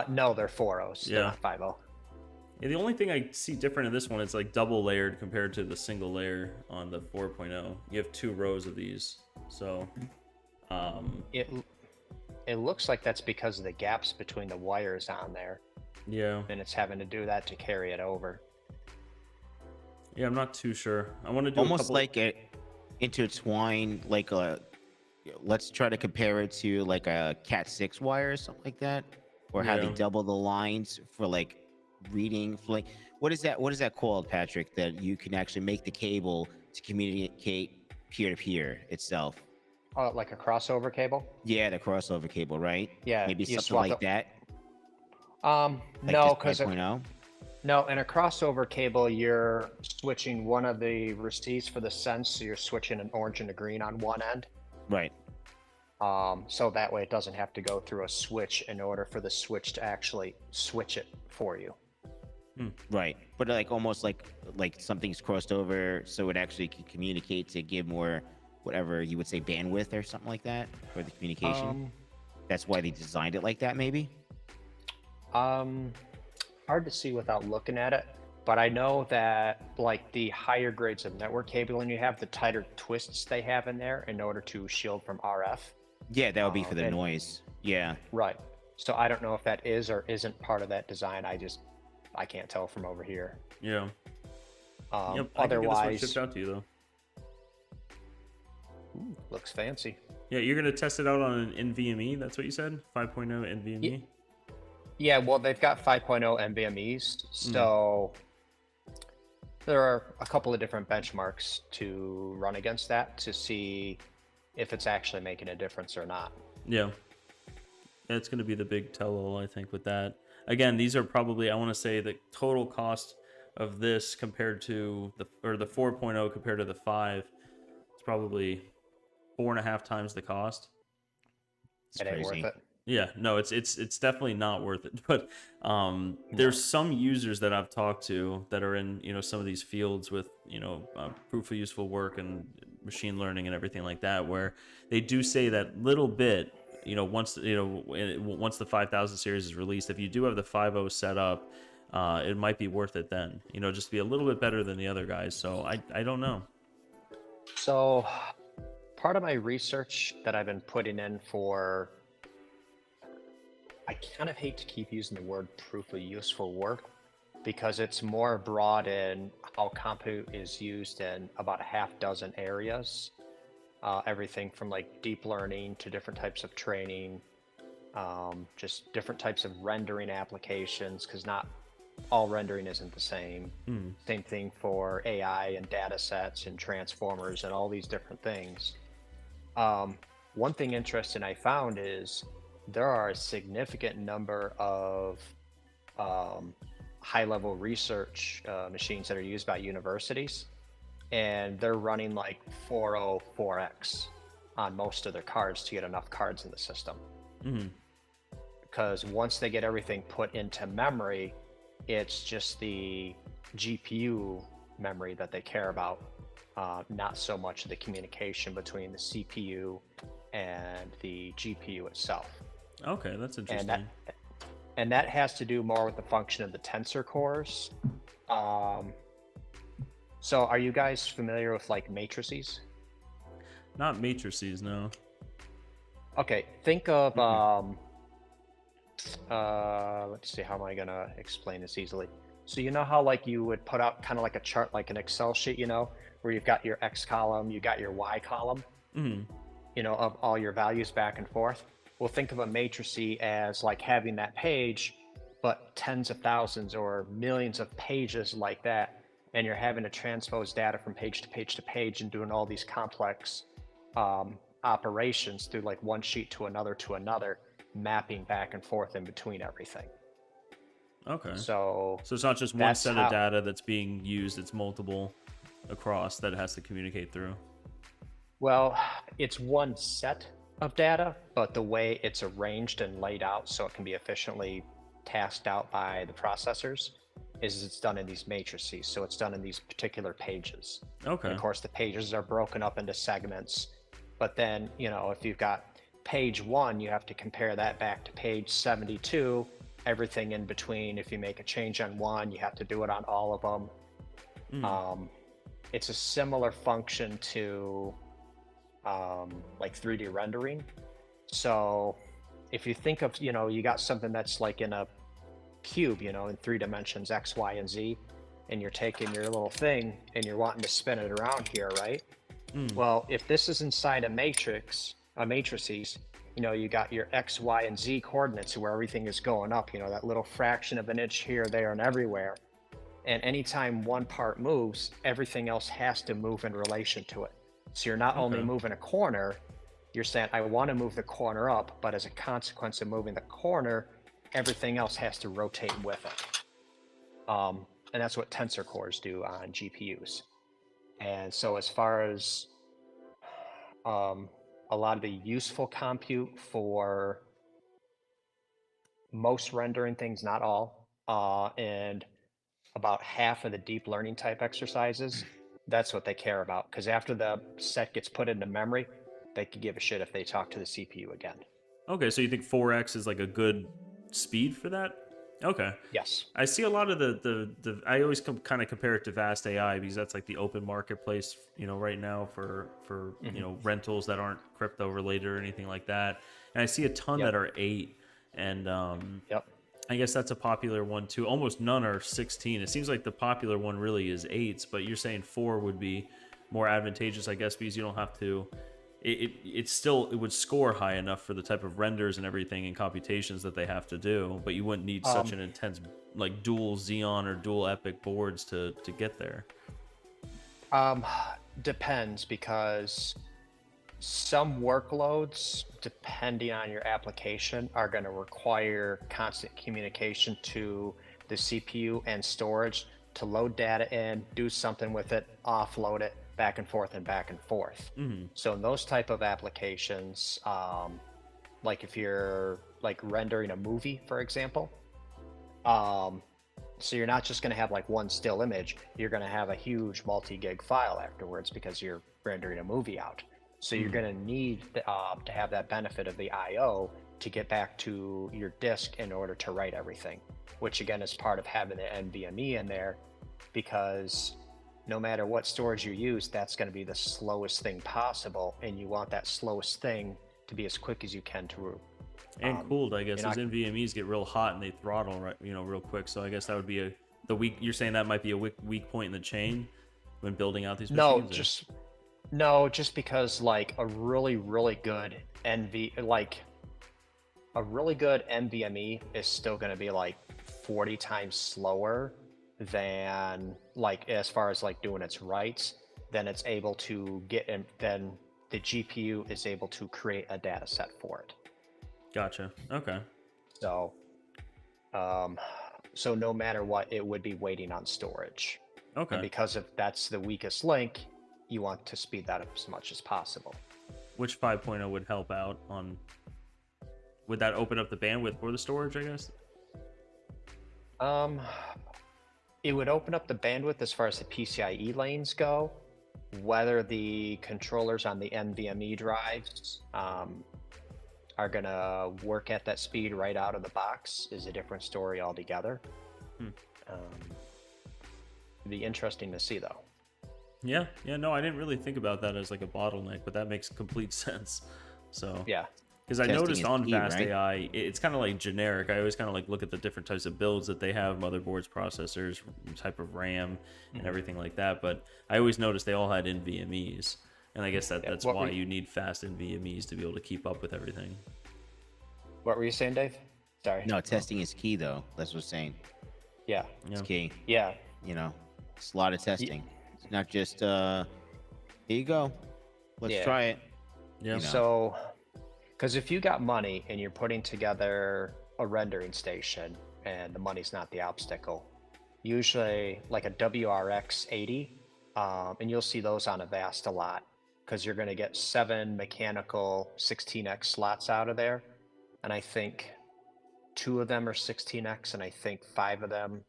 No, they're 4.0s. They're Yeah. not 5.0. Yeah, the only thing I see different in this one is like double layered compared to the single layer on the 4.0. You have 2 rows of these, so It looks like that's because of the gaps between the wires on there, yeah. and it's having to do that to carry it over. Yeah, I'm not too sure. I want to do Almost a couple... like it intertwined, like a. Let's try to compare it to like a Cat 6 wire or something like that, or how they Yeah. double the lines for like reading. For like, what is that? What is that called, Patrick? That you can actually make the cable to communicate peer to peer itself. Like a crossover cable? Yeah, the crossover cable, right? Yeah, Maybe you something swap like it. that. No, Like because this 5.0. no, in a crossover cable, you're switching one of the receives for the sense, so you're switching an orange and a green on one end. Right. So that way it doesn't have to go through a switch in order for the switch to actually switch it for you. Right. But like almost like something's crossed over, so it actually can communicate to give more, whatever you would say, bandwidth or something like that for the communication. That's why they designed it like that, maybe. Hard to see without looking at it, but I know that like the higher grades of network cabling you have, the tighter twists they have in there in order to shield from RF. Yeah, that would be for the noise. Yeah. Right. So I don't know if that is or isn't part of that design. I can't tell from over here. Yeah. Yep, I can get this one Otherwise, shipped out to you though. looks fancy. Yeah, you're gonna test it out on an NVMe. That's what you said. 5.0 NVMe. Yeah, well, they've got 5.0 NVMEs, so there are a couple of different benchmarks to run against that to see if it's actually making a difference or not. Yeah. That's going to be the big tell-all, I think, with that. Again, these are probably, I want to say, the total cost of this compared to the 4.0 compared to the 5. It's probably 4.5 times the cost. It ain't worth it. Yeah, no, it's definitely not worth it. But there's some users that I've talked to that are in some of these fields with proof of useful work and machine learning and everything like that, where they do say that little bit. Once the 5000 series is released, if you do have the 5.0 set up, it might be worth it then. Just be a little bit better than the other guys. So I don't know. So part of my research that I've been putting in for, I kind of hate to keep using the word proof of useful work because it's more broad in how compute is used in about a half dozen areas. Everything from like deep learning to different types of training, just different types of rendering applications, because not all rendering isn't the same. Same thing for AI and data sets and transformers and all these different things. One thing interesting I found is there are a significant number of high-level research machines that are used by universities, and they're running like 404x on most of their cards to get enough cards in the system. Because once they get everything put into memory, it's just the GPU memory that they care about, not so much the communication between the CPU and the GPU itself. Okay, that's interesting. And that has to do more with the function of the tensor cores. So are you guys familiar with like matrices? Not matrices, no. Okay, think of let's see, how am I gonna explain this easily? So you know how like you would put out kind of like a chart, like an Excel sheet, where you've got your X column, you got your Y column, of all your values back and forth. Well, think of a matrice as like having that page, but tens of thousands or millions of pages like that. And you're having to transpose data from page to page to page and doing all these complex operations through like one sheet to another, mapping back and forth in between everything. Okay. So it's not just one that's set how- of data that's being used, it's multiple across that it has to communicate through. Well, it's one set of data, but the way it's arranged and laid out so it can be efficiently tasked out by the processors is it's done in these matrices. So it's done in these particular pages. Okay. And of course, the pages are broken up into segments. But then, if you've got page 1, you have to compare that back to page 72. Everything in between, if you make a change on one, you have to do it on all of them. It's a similar function to like 3D rendering. So if you think of, you got something that's like in a cube, in 3 dimensions, X, Y, and Z, and you're taking your little thing and you're wanting to spin it around here, right? Well, if this is inside a matrices, you got your X, Y, and Z coordinates where everything is going up, that little fraction of an inch here, there, and everywhere. And anytime one part moves, everything else has to move in relation to it. So you're not only moving a corner, you're saying, I want to move the corner up, but as a consequence of moving the corner, everything else has to rotate with it. And that's what tensor cores do on GPUs. And so as far as a lot of the useful compute for most rendering things, not all, and about half of the deep learning type exercises, that's what they care about. Because after the set gets put into memory, they could give a shit if they talk to the CPU again. Okay, so you think 4x is like a good speed for that? Okay. Yes. I see a lot of the I always kind of compare it to Vast AI because that's like the open marketplace, right now for rentals that aren't crypto related or anything like that. And I see a ton that are 8, and I guess that's a popular one too. Almost none are 16. It seems like the popular one really is 8s, but you're saying 4 would be more advantageous, I guess, because you don't have to. It would score high enough for the type of renders and everything and computations that they have to do, but you wouldn't need such an intense like dual Xeon or dual Epic boards to get there. Depends, because some workloads, depending on your application, are going to require constant communication to the CPU and storage to load data in, do something with it, offload it, back and forth and back and forth. So in those type of applications, like if you're like rendering a movie, for example, so you're not just going to have like one still image, you're going to have a huge multi-gig file afterwards because you're rendering a movie out. So you're going to need to have that benefit of the I/O to get back to your disk in order to write everything, which again is part of having the NVMe in there, because no matter what storage you use, that's going to be the slowest thing possible, and you want that slowest thing to be as quick as you can to and cooled, I guess. Those NVMe's get real hot and they throttle real quick. So I guess that would be you're saying that might be a weak point in the chain when building out these machines? Just because like a really good NVMe is still going to be like 40 times slower than like as far as like doing its writes, then it's able to get in, then the GPU is able to create a data set for it. Gotcha. Okay. So so no matter what, it would be waiting on storage. Okay. And because if that's the weakest link, you want to speed that up as much as possible. Which 5.0 would help out on, would that open up the bandwidth for the storage, I guess? It would open up the bandwidth as far as the PCIe lanes go. Whether the controllers on the NVMe drives are going to work at that speed right out of the box is a different story altogether. It'd be interesting to see, though. Yeah, no, I didn't really think about that as like a bottleneck, but that makes complete sense. So yeah, because I noticed on Vast AI, it's kind of like generic. I always kind of like look at the different types of builds that they have, motherboards, processors, type of RAM, and everything like that. But I always noticed they all had NVMe's, and I guess that's why you need fast NVMe's to be able to keep up with everything. What were you saying, Dave? Sorry. No, testing is key, though. That's what I'm saying. Yeah, it's key. Yeah, It's a lot of testing. It's not just here you go, let's try it. Yeah. So, because if you got money and you're putting together a rendering station and the money's not the obstacle. Usually like a WRX 80, and you'll see those on a Vast a lot, because you're going to get 7 mechanical 16x slots out of there, and I think 2 of them are 16x, and I think 5 of them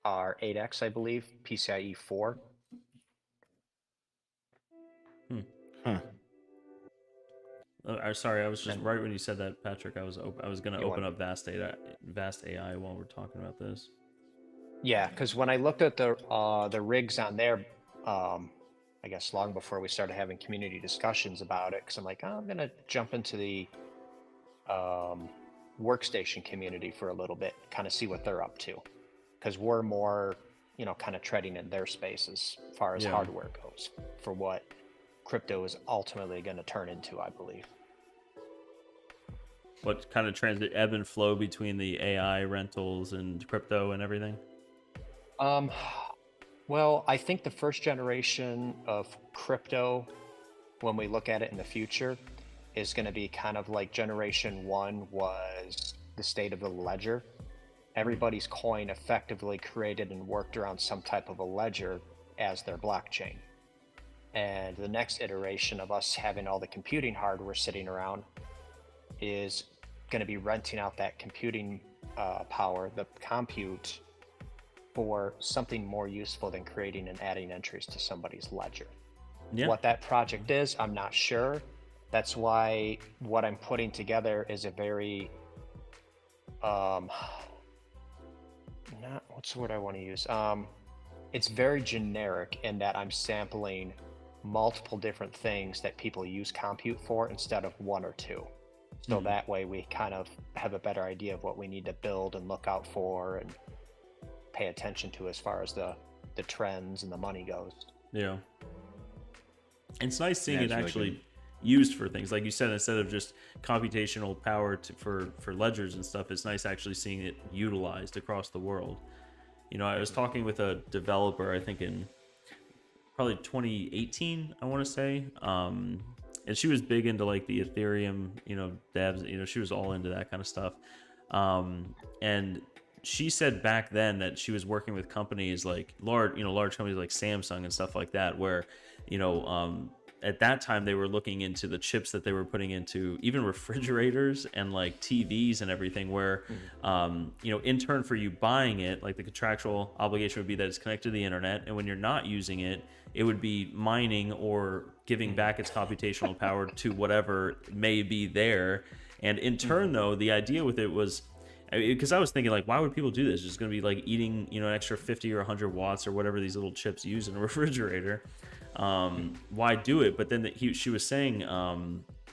are 8x, I believe, PCIe 4. Huh. Sorry, I was just right when you said that, Patrick. I was going to You open want- up Vast AI while we're talking about this. Yeah, because when I looked at the rigs on there, I guess long before we started having community discussions about it, because I'm like, oh, I'm gonna jump into the workstation community for a little bit, kind of see what they're up to, because we're more, kind of treading in their space as far as hardware goes for what crypto is ultimately going to turn into, I believe. What kind of transit ebb and flow between the AI rentals and crypto and everything? Well, I think the first generation of crypto, when we look at it in the future, is going to be kind of like generation 1 was the state of the ledger. Everybody's coin effectively created and worked around some type of a ledger as their blockchain. And the next iteration of us having all the computing hardware sitting around is going to be renting out that computing power, the compute, for something more useful than creating and adding entries to somebody's ledger. Yeah. What that project is, I'm not sure. That's why what I'm putting together is a very, what's the word I want to use? It's very generic in that I'm sampling multiple different things that people use compute for instead of 1 or 2. So that way we kind of have a better idea of what we need to build and look out for and pay attention to as far as the trends and the money goes. Yeah. It's nice seeing Yeah, it it's really actually good. used for things. Like you said, instead of just computational power for ledgers and stuff, it's nice actually seeing it utilized across the world. I was talking with a developer, I think in probably 2018, I want to say. And she was big into like the Ethereum, devs, she was all into that kind of stuff. And she said back then that she was working with companies like large companies like Samsung and stuff like that, where, at that time they were looking into the chips that they were putting into even refrigerators and like TVs and everything, where, in turn for you buying it, like the contractual obligation would be that it's connected to the internet. And when you're not using it, it would be mining or giving back its computational power to whatever may be there. And in turn, though, the idea with it was, because I was thinking, like, why would people do this? It's going to be like eating, an extra 50 or 100 watts or whatever these little chips use in a refrigerator. Why do it? But then she was saying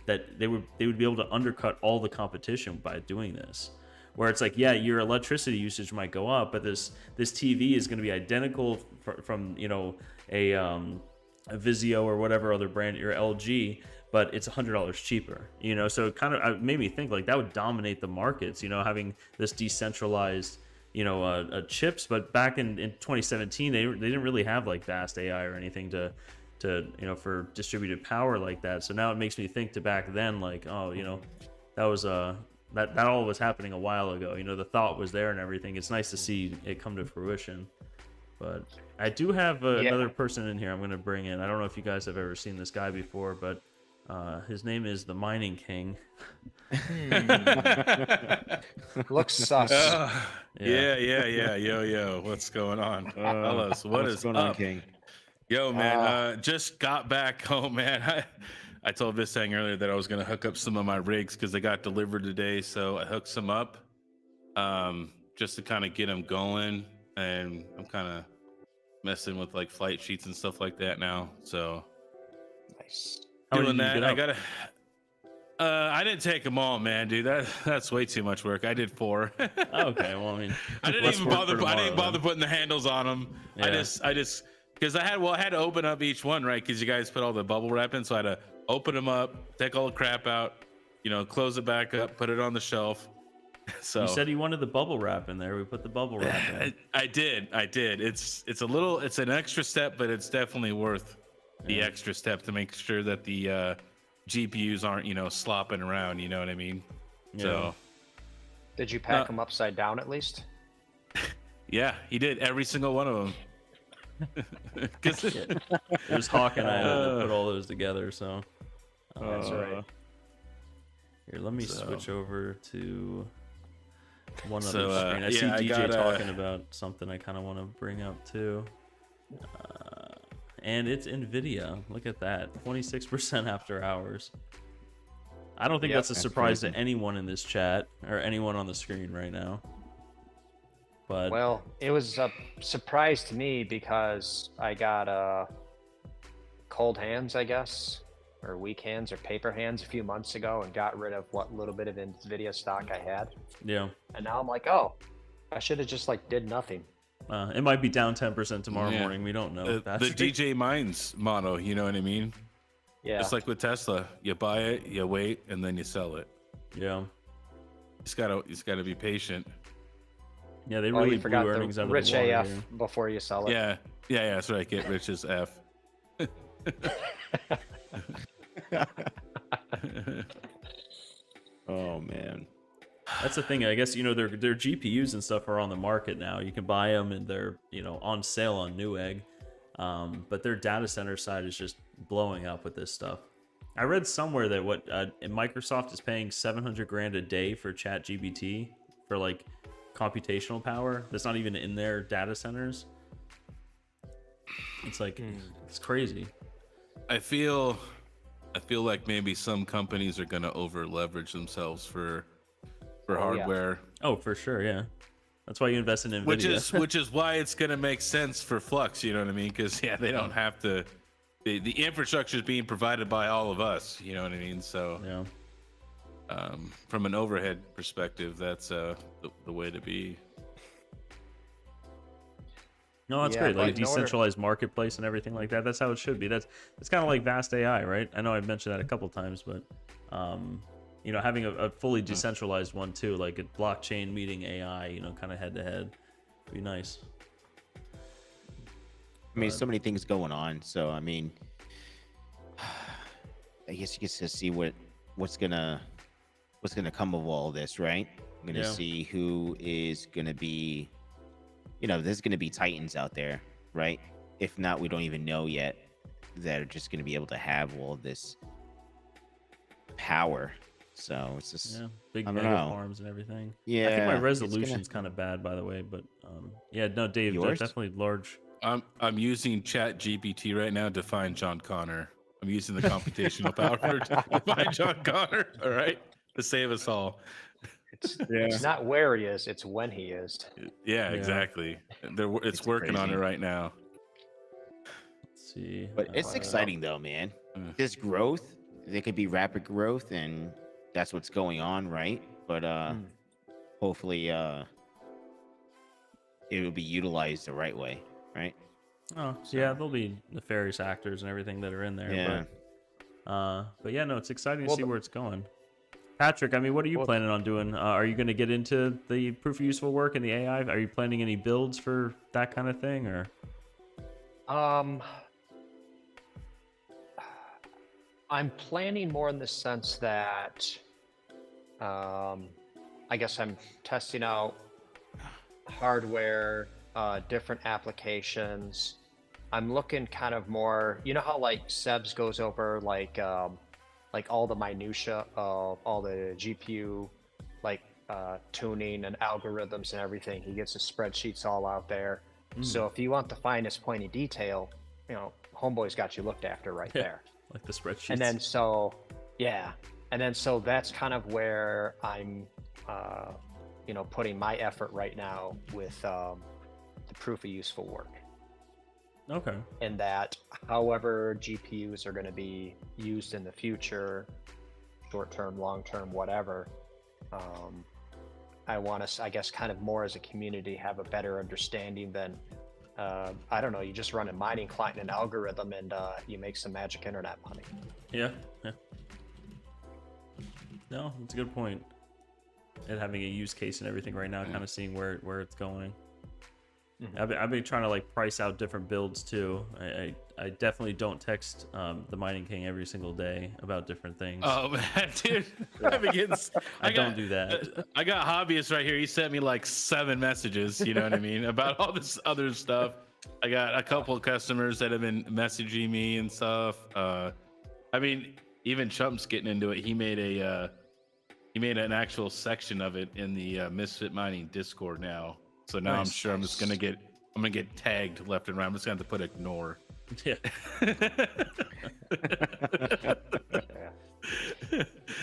that they would be able to undercut all the competition by doing this. Where it's like, yeah, your electricity usage might go up, but this TV is going to be identical from a Vizio or whatever other brand, your LG, but it's $100 cheaper, so it kind of made me think like that would dominate the markets, having this decentralized, chips. But back in 2017, they didn't really have like Vast AI or anything to for distributed power like that. So now it makes me think to back then, like, oh, that was that all was happening a while ago. The thought was there and everything. It's nice to see it come to fruition. But I do have another person in here I'm going to bring in. I don't know if you guys have ever seen this guy before, but his name is the Mining King. Looks sus. Yeah. Yo. What's going on? Fellas, What's going on, King? Yo, man, just got back home, man. I told Vistang earlier that I was going to hook up some of my rigs because they got delivered today. So I hooked some up just to kind of get them going. And I'm kind of messing with like flight sheets and stuff like that now. So Nice. doing that. I gotta. I didn't take them all, man, dude. That's way too much work. I did 4. Okay, well, I mean, I didn't even bother. I didn't bother putting the handles on them. Yeah. I just because I had to open up each one, right? Because you guys put all the bubble wrap in, so I had to open them up, take all the crap out, close it back up, put it on the shelf. So you said you wanted the bubble wrap in there. We put the bubble wrap in. I did. It's an extra step, but it's definitely worth the extra step to make sure that the GPUs aren't, slopping around. You know what I mean? Yeah. So Did you pack them upside down at least? Yeah, he did every single one of them. It was Hawk and I that put all those together. So That's right. here, let me So- switch over to one So, other screen. I see yeah, I DJ got, talking about something I kind of want to bring up too. And it's NVIDIA. Look at that, 26% after hours. I don't think Yep. that's a That's surprise crazy. to anyone in this chat or anyone on the screen right now. But Well, it was a surprise to me because I got cold hands, I guess, or weak hands or paper hands a few months ago and got rid of what little bit of NVIDIA stock I had. yeah, And now I'm like, oh, I should have just like did nothing. it might be down 10% tomorrow Yeah. morning. We don't know. The Patrick. DJ Minds motto, you know what I mean? Yeah. Just like with Tesla, you buy it, you wait, and then you sell it. Yeah, You just gotta be patient. yeah, they Oh, really you forgot blew earnings the out of rich the water AF here. before you sell it. Yeah, that's right. Get rich as F. Oh man. That's the thing. I guess their GPUs and stuff are on the market now. You can buy them and they're on sale on Newegg. But their data center side is just blowing up with this stuff. I read somewhere that Microsoft is paying $700,000 a day for ChatGPT for like computational power. That's not even in their data centers. It's like it's crazy. I feel like maybe some companies are gonna over leverage themselves for Oh, yeah. hardware. Oh, for sure, yeah. That's why you invest in Nvidia. Which is why it's gonna make sense for Flux, you know what I mean? Because they don't have to. The infrastructure is being provided by all of us, you know what I mean? So Yeah. from an overhead perspective, that's the way to be. No, that's Yeah, great. but Like in order- decentralized marketplace and everything like that. That's how it should be. It's kind of like vast AI, right? I know I've mentioned that a couple times, but having a fully decentralized one too, like a blockchain meeting AI, kind of head to head, would be nice. I mean, so many things going on. So I mean, I guess you get to see what's gonna come of all this, right? I'm gonna Yeah. see who is gonna be. There's gonna be titans out there, right? If not, we don't even know yet that are just gonna be able to have all this power. So it's just Yeah, big I don't mega know. farms and everything. yeah. I think my it's gonna- resolution's kind of bad, by the way, but yeah, no, Dave, Yours? definitely large. I'm using Chat GPT right now to find John Connor. I'm using the computational power to find John Connor. All right, to save us all. It's not where he is, it's when he is. Yeah, Yeah. exactly. It's It's working on it crazy. right now. Let's see. But it's uh, exciting though, man. Mm. This growth, there could be rapid growth, and that's what's going on, right? But hopefully, it will be utilized the right way, right? Oh, yeah, there'll be nefarious actors and everything that are in there. Yeah. But yeah, no, it's exciting to Well, see where it's going. Patrick, I mean, what are you Well- planning on doing? Are you going to get into the proof of useful work and the AI? Are you planning any builds for that kind of thing, or? I'm planning more in the sense that I guess I'm testing out hardware, different applications. I'm looking kind of more, how like Sebs goes over like all the minutia of all the GPU tuning and algorithms and everything. He gets his spreadsheets all out there. So if you want the finest point of detail, Homeboy's got you looked after right Yeah. there. Like the spreadsheets. And then so that's kind of where I'm putting my effort right now with the proof of useful work. Okay. And that however GPUs are going to be used in the future, short term, long term, whatever, I want us, I guess, kind of more as a community have a better understanding than I don't know, you just run a mining client and an algorithm and you make some magic internet money. Yeah. No, that's a good point. And having a use case and everything right now, kind of seeing where it's going. I've been trying to like price out different builds too. I definitely don't text the Mining King every single day about different things. Oh man, dude, I've been getting, I don't do that. I got hobbyists right here. He sent me like 7 messages. You know what I mean, about all this other stuff. I got a couple of customers that have been messaging me and stuff. I mean, even Chump's getting into it. He made an actual section of it in the Misfit Mining Discord now. So now I'm sure I'm gonna get tagged left and right. I'm just gonna have to put ignore. Yeah.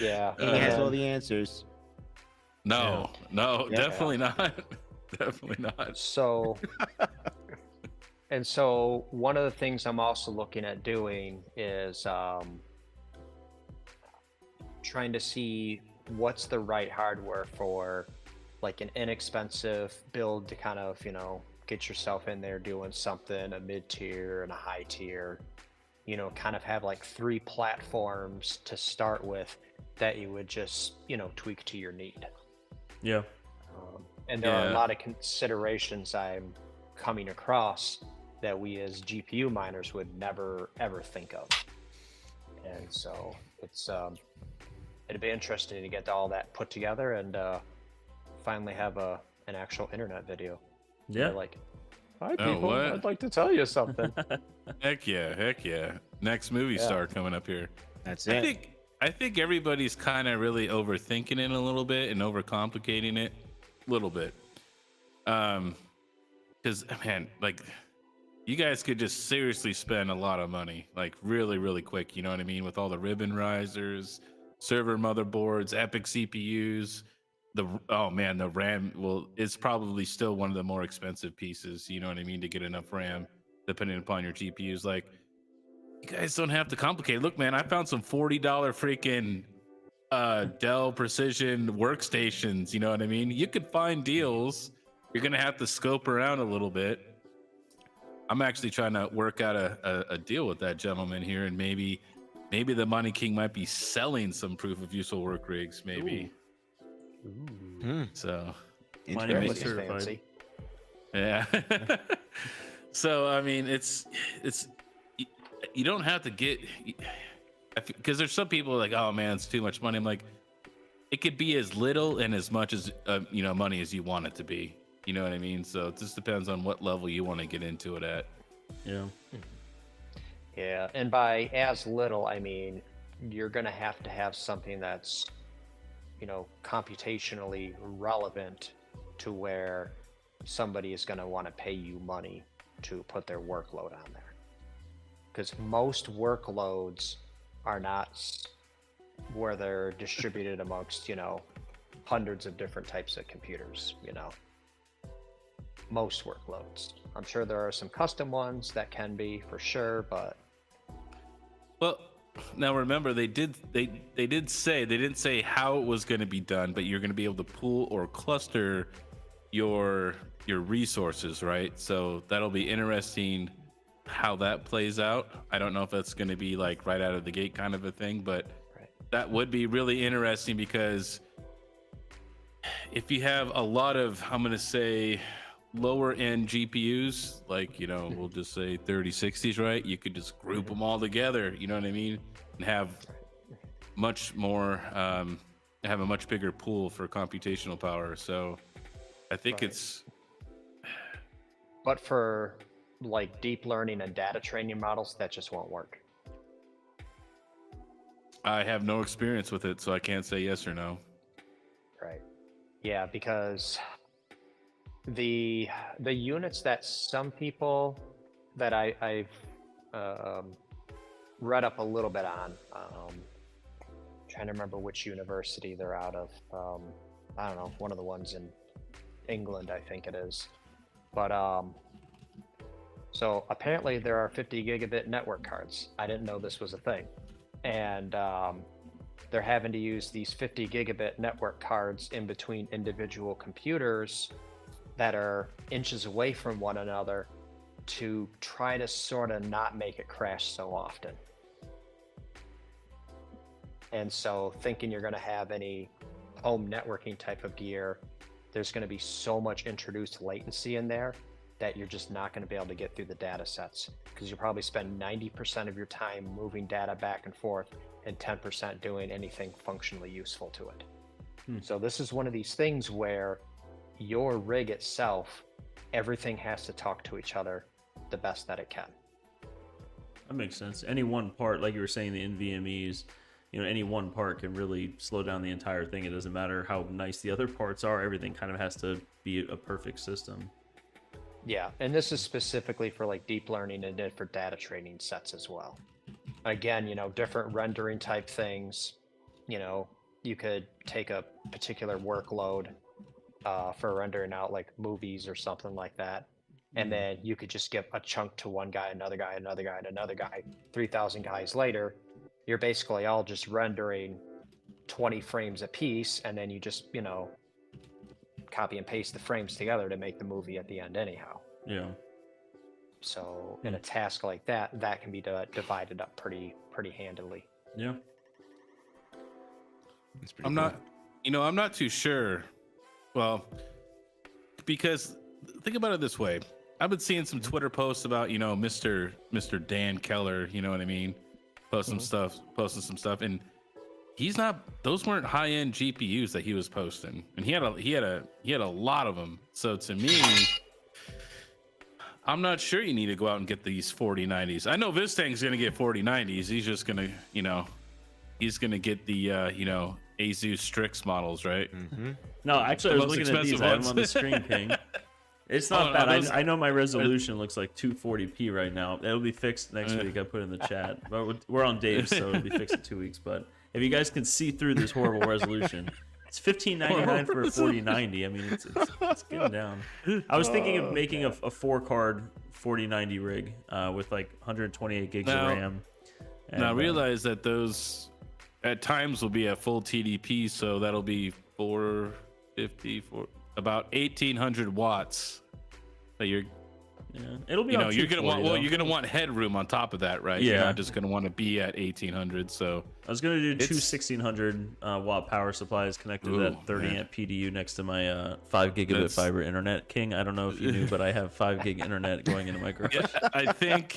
Yeah. He has all the answers. No, definitely not. Definitely not. So, and so one of the things I'm also looking at doing is trying to see what's the right hardware for like an inexpensive build to kind of, get yourself in there doing something, a mid-tier and a high tier, kind of have like 3 platforms to start with that you would just, tweak to your need. Yeah. And there are a lot of considerations I'm coming across that we as GPU miners would never, ever think of. And so it's, it'd be interesting to get all that put together and finally have an actual internet video. Yeah. Like, hi people, I'd like to tell you something. Heck yeah. Next movie star coming up here. That's it. I think everybody's kind of really overthinking it a little bit and overcomplicating it a little bit. Because man, like, you guys could just seriously spend a lot of money, like really, really quick. You know what I mean? With all the ribbon risers, server motherboards, epic CPUs. The RAM is probably still one of the more expensive pieces. You know what I mean? To get enough RAM, depending upon your GPUs. Like, you guys don't have to complicate. Look, man, I found some $40 freaking Dell Precision workstations. You know what I mean? You could find deals. You're gonna have to scope around a little bit. I'm actually trying to work out a deal with that gentleman here, and maybe the Money King might be selling some proof of useful work rigs. Maybe. Ooh. So, Fancy. yeah. So I mean, it's you don't have to get, because there's some people like, oh man, it's too much money. I'm like, it could be as little and as much as money as you want it to be. You know what I mean? So it just depends on what level you want to get into it at. Yeah. Yeah, and by as little, I mean you're going to have something that's, computationally relevant to where somebody is going to want to pay you money to put their workload on there. Because most workloads are not where they're distributed amongst, hundreds of different types of computers, Most workloads. I'm sure there are some custom ones that can be for sure, but well, now remember, they did say, they didn't say how it was going to be done, but you're going to be able to pool or cluster your resources, right? So that'll be interesting how that plays out. I don't know if that's going to be like right out of the gate kind of a thing, but that would be really interesting, because if you have a lot of, I'm going to say, lower end GPUs, like, we'll just say 3060s, right? You could just group them all together, you know what I mean? And have much more, have a much bigger pool for computational power. So I think it's. But for like deep learning and data training models, that just won't work. I have no experience with it, so I can't say yes or no. Right. Yeah, because the units that some people that I've read up a little bit on, trying to remember which university they're out of. I don't know, one of the ones in England, I think it is. But so apparently there are 50 gigabit network cards. I didn't know this was a thing. And they're having to use these 50 gigabit network cards in between individual computers that are inches away from one another to try to sort of not make it crash so often. And so thinking you're going to have any home networking type of gear, there's going to be so much introduced latency in there that you're just not going to be able to get through the data sets, because you probably spend 90% of your time moving data back and forth and 10% doing anything functionally useful to it. So this is one of these things where your rig itself, everything has to talk to each other the best that it can. That makes sense. Any one part, like you were saying, the NVMEs, you know, any one part can really slow down the entire thing. It doesn't matter how nice the other parts are. Everything kind of has to be a perfect system. Yeah, and this is specifically for like deep learning and then for data training sets as well. Again, you know, different rendering type things. You know, you could take a particular workload for rendering out like movies or something like that. And then you could just give a chunk to one guy, another guy, another guy, and another guy. 3,000 guys later, you're basically all just rendering 20 frames a piece, and then you just, you know, copy and paste the frames together to make the movie at the end anyhow. Yeah. So in a task like that, that can be divided up pretty handily. Yeah. I'm not, you know, I'm not too sure. Well, because think about it this way. I've been seeing some Twitter posts about, you know, Mr. Dan Keller, you know what I mean? Posting some stuff, and he's not, those weren't high-end GPUs that he was posting. And he had a lot of them. So to me, I'm not sure you need to go out and get these 4090s. I know Vistang's going to get 4090s. He's just going to, you know, he's going to get the, you know, Asus Strix models, right? No, actually, I was looking at these. I have them on the screen ping. It's not bad. I know my resolution looks like 240p right now. It'll be fixed next week. I put in the chat. But we're on Dave's, so it'll be fixed in 2 weeks. But if you guys can see through this horrible resolution, it's $15.99 for a 4090. I mean, it's getting down. I was thinking of making a 4-card 4090 rig with like 128 gigs of RAM. And, now realize that those at times will be at full TDP, so that'll be 450 for about 1,800 watts. That you're, it'll be. You know, you're gonna want. Well, though. you're gonna want headroom on top of that, right? Yeah. You're not just gonna want to be at 1,800. So I was gonna do two 1,600 watt power supplies connected to that 30 amp PDU next to my 5 gigabit fiber internet. King, I don't know if you knew, but I have 5 gig internet going into my garage. yeah, I think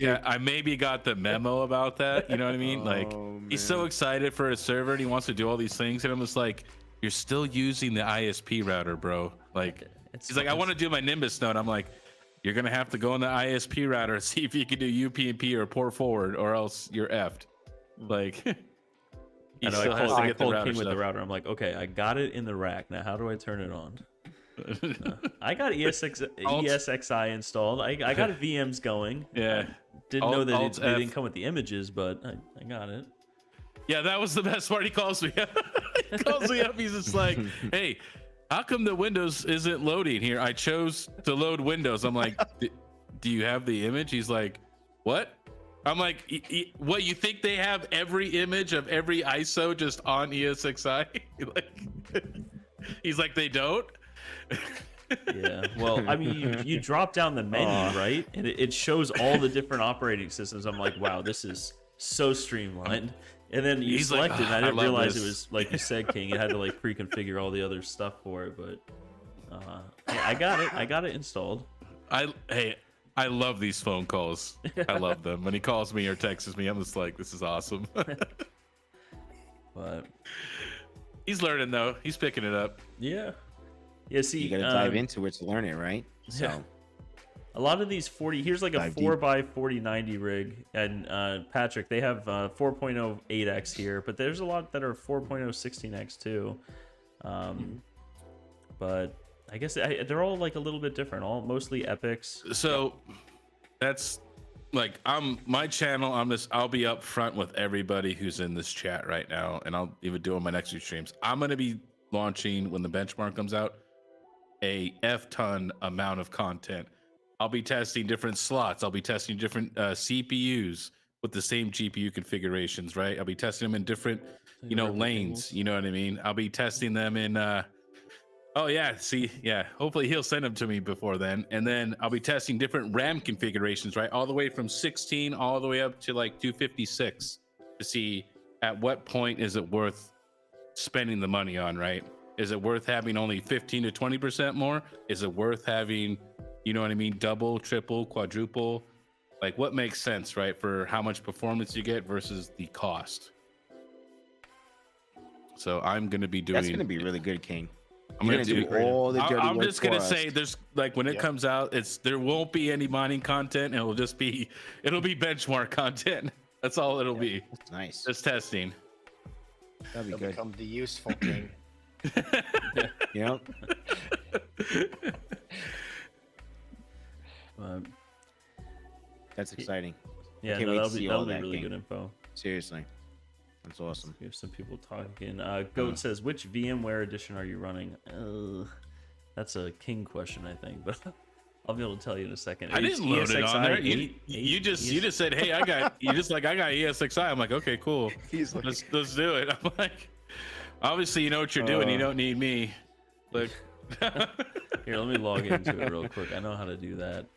I maybe got the memo about that. You know what I mean? Like he's so excited for his server and he wants to do all these things, and I'm just like, you're still using the ISP router, bro. Like he's like, I want to do my Nimbus node. I'm like, you're gonna have to go on the ISP router and see if you can do UPnP or port forward, or else you're effed. Like I know, I called King with the router. I'm like, okay, I got it in the rack. Now how do I turn it on? No. I got ESXi installed. I got VMs going. Yeah. Didn't know that they didn't come with the images, but I got it. Yeah, that was the best part. He calls me up. He calls me up. He's just like, hey, how come the Windows isn't loading here? I chose to load Windows. I'm like, do you have the image? He's like, what? I'm like, what, you think they have every image of every ISO just on ESXi? He's like, they don't? Yeah, well, I mean, you drop down the menu, right? And it shows all the different operating systems. I'm like, wow, this is so streamlined. And then you select it, and I didn't realize it was, like you said, King, you had to like pre-configure all the other stuff for it, but yeah, I got it installed. I love these phone calls. I love them. When he calls me or texts me, I'm just like, this is awesome. But he's learning though. He's picking it up. Yeah. Yeah, see, you gotta dive into it to learn it, right? So yeah. A lot of these 40, here's like a 4x4090 rig, and Patrick, they have 4.0 8x here, but there's a lot that are 4.0 16x too. But I guess they're all like a little bit different, all mostly epics. So that's like, my channel, I'll be up front with everybody who's in this chat right now, and I'll even do on my next few streams. I'm going to be launching, when the benchmark comes out, a F-ton amount of content. I'll be testing different slots. I'll be testing different CPUs with the same GPU configurations, right? I'll be testing them in different, lanes. You know what I mean? I'll be testing them in, hopefully he'll send them to me before then. And then I'll be testing different RAM configurations, right? All the way from 16 all the way up to like 256 to see at what point is it worth spending the money on, right? Is it worth having only 15 to 20% more? Is it worth having, you know what I mean, double, triple, quadruple? Like, what makes sense, right, for how much performance you get versus the cost? So I'm going to be doing. That's going to be really good, King. I'm You're going to do all the dirty work. I'm just going to for say us. there's like when it comes out, there won't be any mining content. It'll be benchmark content. That's all it'll be. That's nice. Just testing. That'd be He'll good. become the useful king. Yep. That's exciting. Yeah, Can't no, wait to that'll see be all that'll be that, really King. good info. Seriously. That's awesome. We have some people talking. Goat says, which VMware edition are you running? That's a King question, I think, but I'll be able to tell you in a second. I didn't load it on there. You Eight- just said, hey, I got ESXi. I'm like, okay, cool. He's like, Let's do it. I'm like, obviously you know what you're doing. You don't need me. Look. Here, let me log into it real quick. I know how to do that.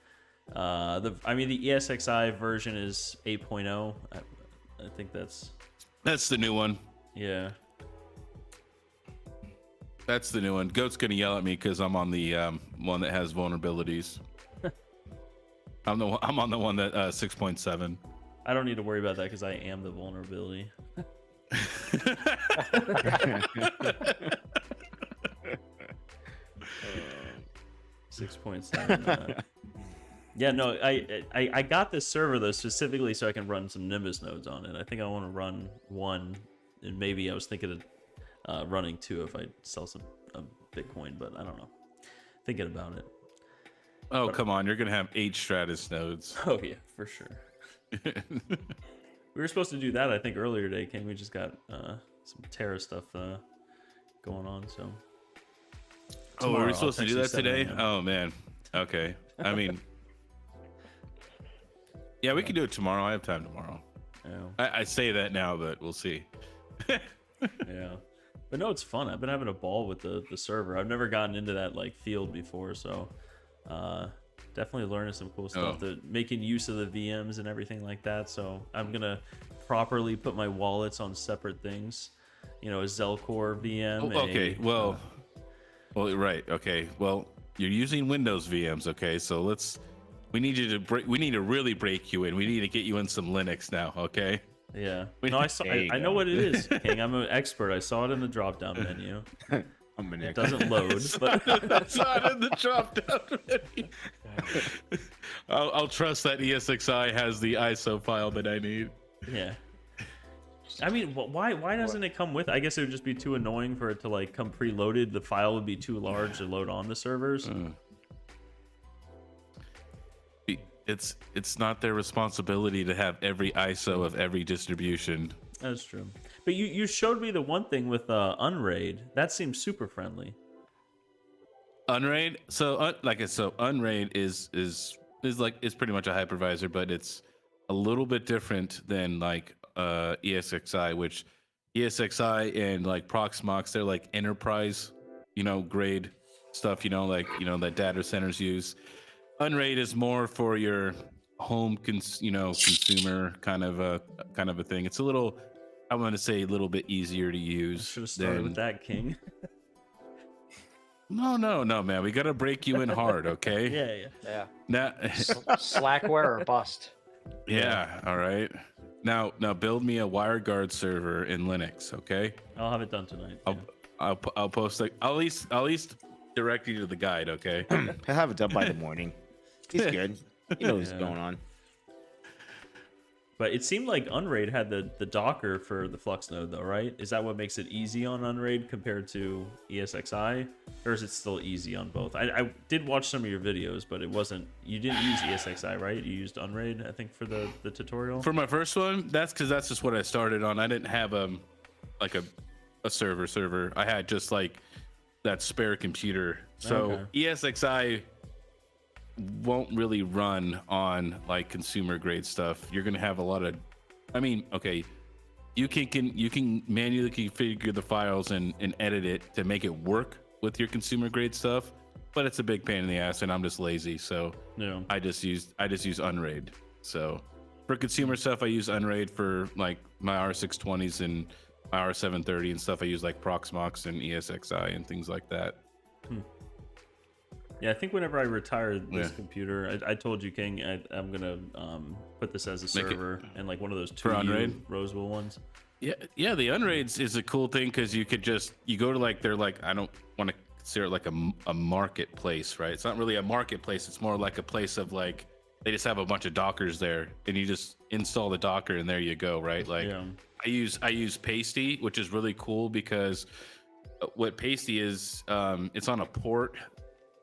The ESXi version is 8.0. I think that's the new one. yeah. That's the new one. Goat's gonna yell at me because I'm on the one that has vulnerabilities. I'm on the one that 6.7. I don't need to worry about that because I am the vulnerability. 6.7. Yeah, no, I got this server though specifically so I can run some Nimbus nodes on it. I think I want to run one, and maybe I was thinking of running two if I sell some Bitcoin, but I don't know. Thinking about it. Oh, come on, you're gonna have 8 Stratus nodes. Oh yeah, for sure. We were supposed to do that I think earlier today, King. We just got some Terra stuff going on, so. Oh, were Tomorrow, we I'll supposed to do text that you 7 today? a.m. Oh man. Okay. I mean, yeah, we can do it tomorrow. I have time tomorrow. Yeah. I say that now, but we'll see. Yeah, but no, it's fun. I've been having a ball with the server. I've never gotten into that like field before, so definitely learning some cool stuff. Making use of the VMs and everything like that. So I'm gonna properly put my wallets on separate things. You know, a Zelcore VM. Oh, okay. Well, right. Okay. Well, you're using Windows VMs. Okay. So we need to really break you in. We need to get you in some Linux now. Okay. Yeah. No, I know what it is, King. I'm an expert. I saw it in the drop down menu. I'm an It doesn't load, but That's not in the drop down menu. I'll trust that ESXi has the ISO file that I need. yeah. I mean, why doesn't it come with? I guess it would just be too annoying for it to like come preloaded. The file would be too large to load on the servers. It's not their responsibility to have every ISO of every distribution. That's true. But you showed me the one thing with Unraid. That seems super friendly. Unraid. So Unraid is pretty much a hypervisor, but it's a little bit different than like ESXi, which ESXi and like Proxmox, they're like enterprise, grade stuff, that data centers use. Unraid is more for your home, consumer kind of a thing. It's a little, I want to say, a little bit easier to use. Should have started with that, King. No, man. We gotta break you in hard, okay? Yeah. Now, Slackware or bust. yeah. All right. Now, build me a WireGuard server in Linux, okay? I'll have it done tonight. I'll post like I'll at least direct you to the guide, okay? He'll have it done by the morning. He's good. He knows what's Yeah. going on. But it seemed like Unraid had the Docker for the Flux node, though, right? Is that what makes it easy on Unraid compared to ESXi? Or is it still easy on both? I did watch some of your videos, but it wasn't... You didn't use ESXi, right? You used Unraid, I think, for the tutorial? For my first one, that's because that's just what I started on. I didn't have like a server. I had just like that spare computer. So Okay. ESXi won't really run on like consumer grade stuff. You're gonna have a lot of, you can manually configure the files and edit it to make it work with your consumer grade stuff, but it's a big pain in the ass, and I'm just lazy, so Yeah. I just use Unraid. So for consumer stuff, I use Unraid for like my R620s and my R730 and stuff. I use like Proxmox and ESXi and things like that. Yeah, I think whenever I retire this computer, I told you, King, I'm gonna put this as a server and like one of those 2U Rosewell ones. Yeah, the Unraids is a cool thing because you go to like they're like, I don't want to consider it like a marketplace, right? It's not really a marketplace. It's more like a place of like they just have a bunch of Dockers there, and you just install the Docker, and there you go, right? Like I use Pasty, which is really cool because what Pasty is, it's on a port.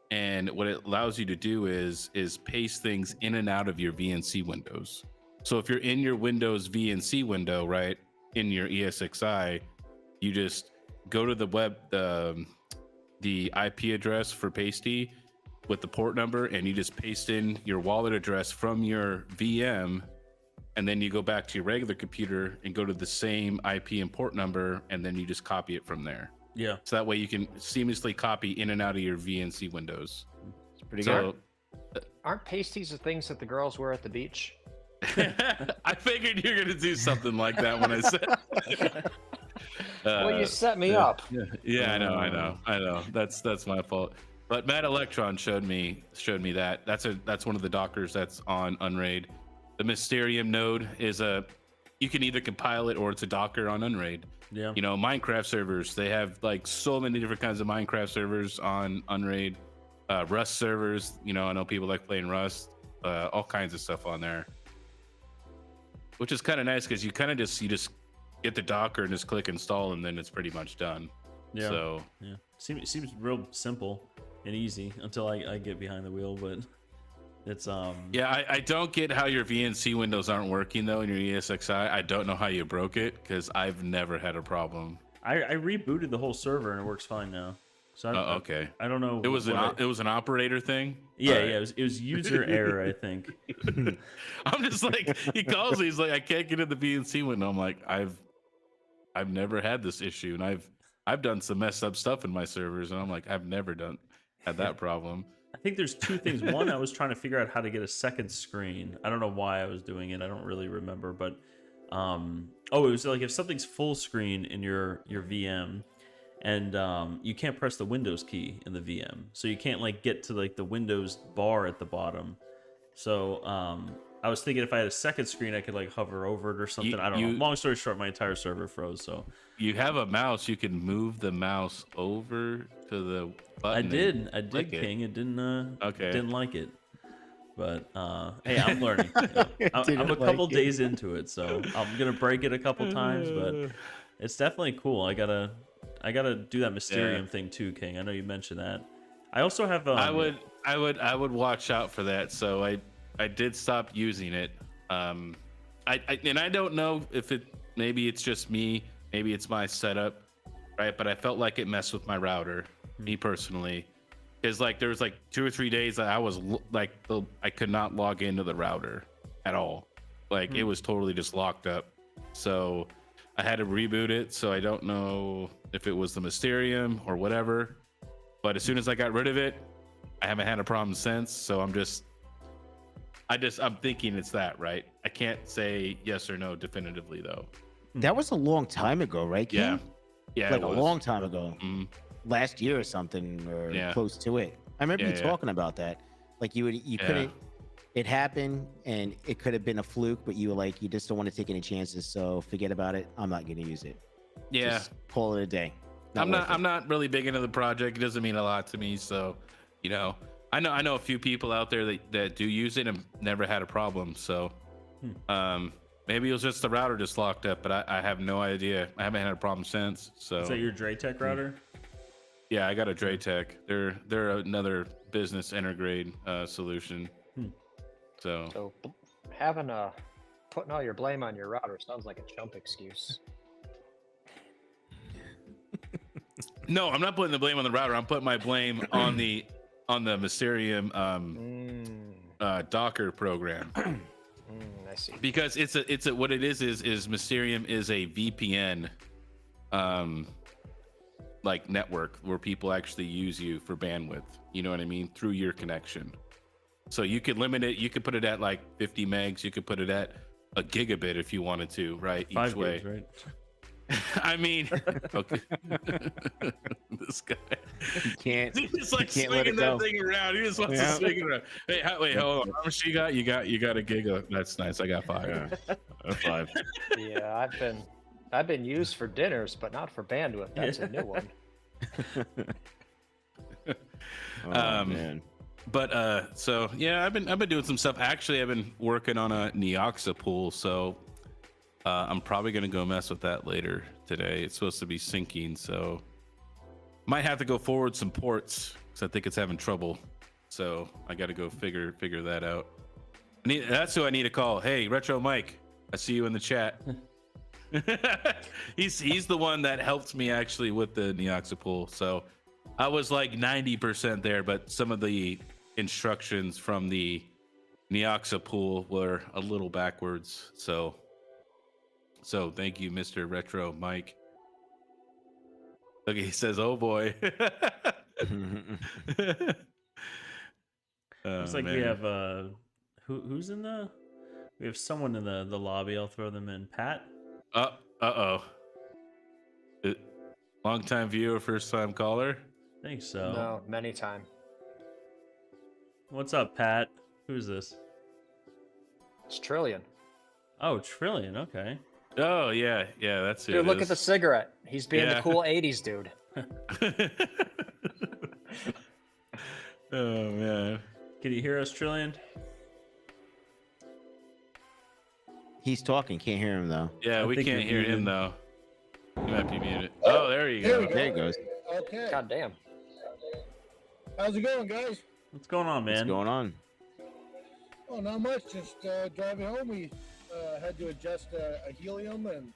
And what it allows you to do is paste things in and out of your VNC windows. So if you're in your Windows VNC window, right, in your ESXi, you just go to the web, the IP address for Pasty with the port number, and you just paste in your wallet address from your VM, and then you go back to your regular computer and go to the same IP and port number, and then you just copy it from there. Yeah. So that way you can seamlessly copy in and out of your VNC windows. It's pretty good. Aren't pasties the things that the girls wear at the beach? I figured you're gonna do something like that when I said. Well, you set me up. Yeah, I know. That's my fault. But Matt Electron showed me that. That's one of the Dockers that's on Unraid. The Mysterium node is you can either compile it or it's a Docker on Unraid. Yeah. You know, Minecraft servers, they have like so many different kinds of Minecraft servers on Unraid, Rust servers. You know, I know people like playing Rust, all kinds of stuff on there, which is kind of nice because you just get the Docker and just click install, and then it's pretty much done. Yeah. So yeah, seems real simple and easy until I get behind the wheel, but it's yeah, I don't get how your VNC windows aren't working though in your ESXi. I don't know how you broke it because I've never had a problem. I rebooted the whole server and it works fine now. So okay. I don't know. It was an operator thing. Yeah, yeah. It was user error, I think. I'm just like, he calls me. He's like, I can't get in the VNC window. I'm like, I've never had this issue, and I've done some messed up stuff in my servers, and I'm like, I've never had that problem. I think there's two things. One, I was trying to figure out how to get a second screen. I don't know why I was doing it. I don't really remember, but it was like if something's full screen in your VM, and you can't press the Windows key in the VM, so you can't like get to like the Windows bar at the bottom. So I was thinking if I had a second screen, I could like hover over it or something. I don't know. Long story short, my entire server froze. So you have a mouse. You can move the mouse over to the button. I did, King. It didn't. Okay. Didn't like it. But hey, I'm learning. I'm a couple days into it, so I'm gonna break it a couple times, but it's definitely cool. I gotta do that Mysterium thing too, King. I know you mentioned that. I also have. I would watch out for that. So I did stop using it. I don't know if maybe it's just me, maybe it's my setup, right? But I felt like it messed with my router, me personally. Because like there was like 2 or 3 days that I was like I could not log into the router at all. Like it was totally just locked up. So I had to reboot it. So I don't know if it was the Mysterium or whatever. But as soon as I got rid of it, I haven't had a problem since. So I'm thinking it's that, right? I can't say yes or no definitively though. That was a long time ago, right, King? Yeah, like a long time ago. Mm-hmm. Last year or something, or close to it. I remember you talking about that. Like you couldn't. It happened, and it could have been a fluke, but you were like, you just don't want to take any chances, so forget about it. I'm not going to use it. Yeah, just call it a day. I'm not really big into the project. It doesn't mean a lot to me, so you know. I know a few people out there that do use it and never had a problem. So maybe it was just the router just locked up, but I have no idea. I haven't had a problem since. So is that your Draytech router? Yeah, I got a Draytech. They're another business intergrade solution. So putting all your blame on your router sounds like a chump excuse. No, I'm not putting the blame on the router. I'm putting my blame on the Mysterium Docker program. I see. Because it's what it is Mysterium is a VPN like network where people actually use you for bandwidth. You know what I mean? Through your connection. So you could limit it. You could put it at like 50 megs. You could put it at a gigabit if you wanted to, right? Each 5 way. gigs, right? I mean, okay. This guy. He He's just like can't let swinging it that go. thing around. He just wants Yeah. to swing it around. Hey, wait, hold on. How much you got? You got a gig. That's nice. I got 5. Yeah. A 5. Yeah, I've been used for dinners, but not for bandwidth. That's a new one. Oh, man. But so yeah, I've been doing some stuff. Actually, I've been working on a Neoxa pool, so I'm probably gonna go mess with that later today. It's supposed to be syncing, so might have to go forward some ports because I think it's having trouble. So I got to go figure that out. That's who I need to call. Hey, Retro Mike, I see you in the chat. he's the one that helped me actually with the Neoxa pool. So I was like 90% there, but some of the instructions from the Neoxa pool were a little backwards. So thank you, Mr. Retro Mike. Okay, he says, "Oh boy." Looks like we have who's in the? We have someone in the lobby. I'll throw them in. Pat. Uh-oh. Long time viewer, first time caller. I think so. No, many time. What's up, Pat? Who's this? It's Trillion. Oh, Trillion. Okay. Oh yeah, that's it. Dude, look at the cigarette. He's being Yeah. the cool 80s dude. Oh man. Can you hear us, Trillion? He's talking. Can't hear him though. Yeah, I we think can't you're hear him muted. though. He might be muted. Oh, there you go. There he goes. Okay. God damn. How's it going, guys? What's going on, man? What's going on? Oh, not much. Just driving home. We had to adjust a helium and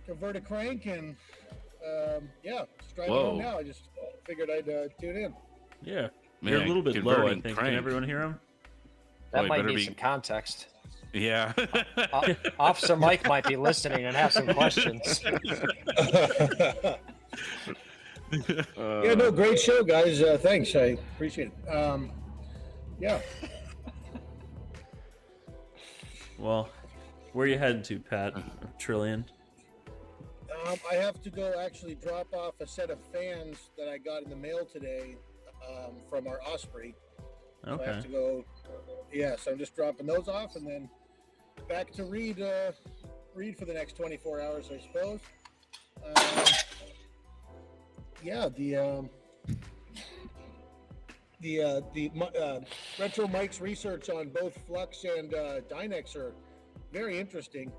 convert a crank, and yeah, just driving Whoa. home now. I just figured I'd tune in. Yeah. Man, You're a little bit low, I converting think. crank. Can everyone hear him? That Boy, might better need be- some context. Yeah. Officer Mike might be listening and have some questions. Yeah, no, great show, guys. Thanks, I appreciate it. Yeah, Well, where are you heading to, Pat? Trillion. I have to go actually drop off a set of fans that I got in the mail today from our Osprey. So I have Okay. to go. Yeah, so I'm just dropping those off, and then back to read for the next 24 hours, I suppose. Yeah, the Retro Mike's research on both Flux and Dynex are very interesting.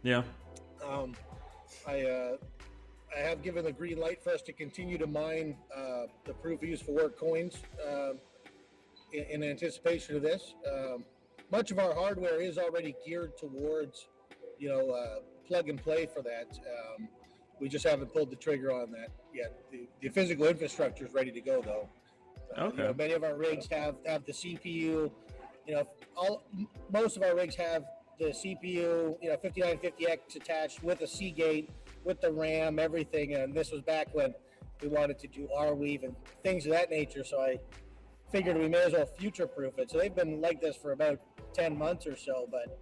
Yeah. I have given the green light for us to continue to mine the proof of useful work coins in anticipation of this. Much of our hardware is already geared towards, plug and play for that. We just haven't pulled the trigger on that yet. The physical infrastructure is ready to go, though. Okay. Many of our rigs have the CPU. Most of our rigs have the CPU, 5950X attached with a Seagate, with the RAM, everything. And this was back when we wanted to do Arweave and things of that nature. So I figured we may as well future-proof it. So they've been like this for about 10 months or so, but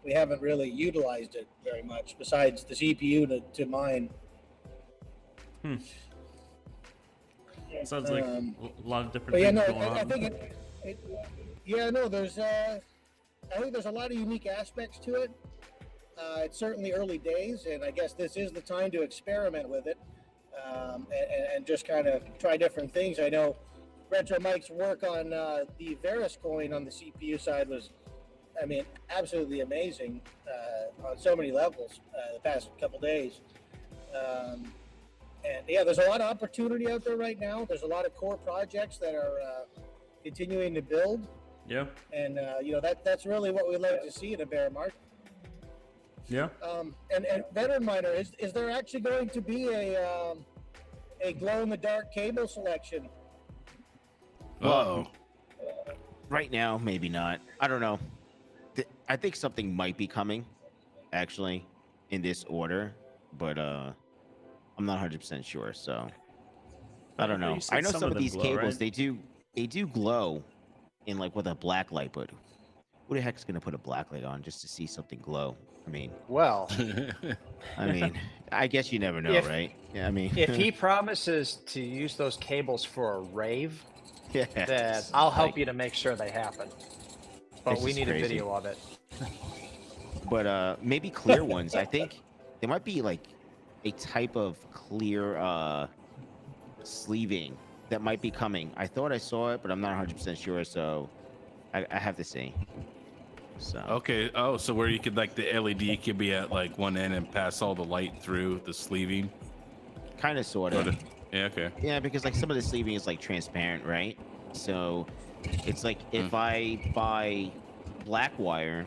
we haven't really utilized it very much besides the CPU to mine. Sounds like a lot of different But yeah, things no, going on. I think there's I think there's a lot of unique aspects to it. It's certainly early days, and I guess this is the time to experiment with it and just kind of try different things. I know Retro Mike's work on the Varus coin on the CPU side was, absolutely amazing on so many levels the past couple days. And yeah, there's a lot of opportunity out there right now. There's a lot of core projects that are continuing to build. Yeah. And that's really what we like to see in a bear market. Yeah. And veteran miner, is there actually going to be a glow in the dark cable selection? Uh-oh. Right now, maybe not. I don't know. I think something might be coming, actually, in this order, but I'm not 100% sure. So I don't know. You said I know some of them these glow, cables right? they do glow in like with a black light, but who the heck's gonna put a blacklight on just to see something glow? I mean, Well, I guess you never know, If- right? Yeah, I mean, if he promises to use those cables for a rave, yeah, then I'll help you to make sure they happen. But It's we just need crazy. a video of it. But maybe clear ones. I think there might be like a type of clear sleeving that might be coming. I thought I saw it, but I'm not 100% sure, so I have to see. So Okay. Oh, so where you could like the LED could be at like one end and pass all the light through the sleeving. kind of, sort of. Yeah. Okay. Yeah, because like some of the sleeving is like transparent, right? So it's like if I buy black wire,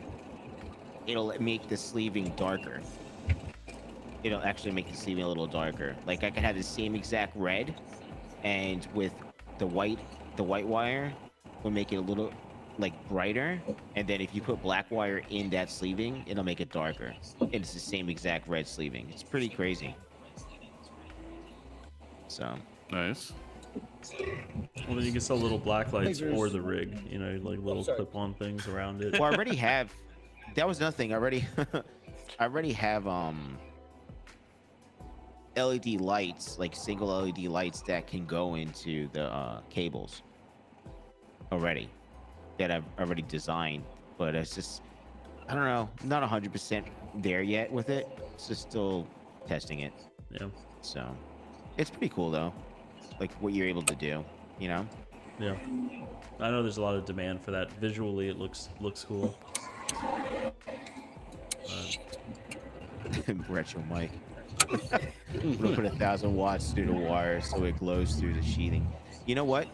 it'll make the sleeving darker. It'll actually make the sleeving a little darker. Like I can have the same exact red, and with the white wire will make it a little like brighter, and then if you put black wire in that sleeving, it'll make it darker. And it's the same exact red sleeving. It's pretty crazy. So Nice. Well, then you can sell little black lights for the rig. You know, like little sorry. clip-on things around it. well, I already have. That was another thing. I already have LED lights, like single LED lights that can go into the cables already, that I've already designed. But it's just, I don't know, not 100% there yet with it. It's just still testing it. Yeah. So it's pretty cool though, like what you're able to do, you know. Yeah. I know there's a lot of demand for that. Visually, it looks cool. Retro mic. We'll put 1,000 watts through the wire so it glows through the sheathing. You know what?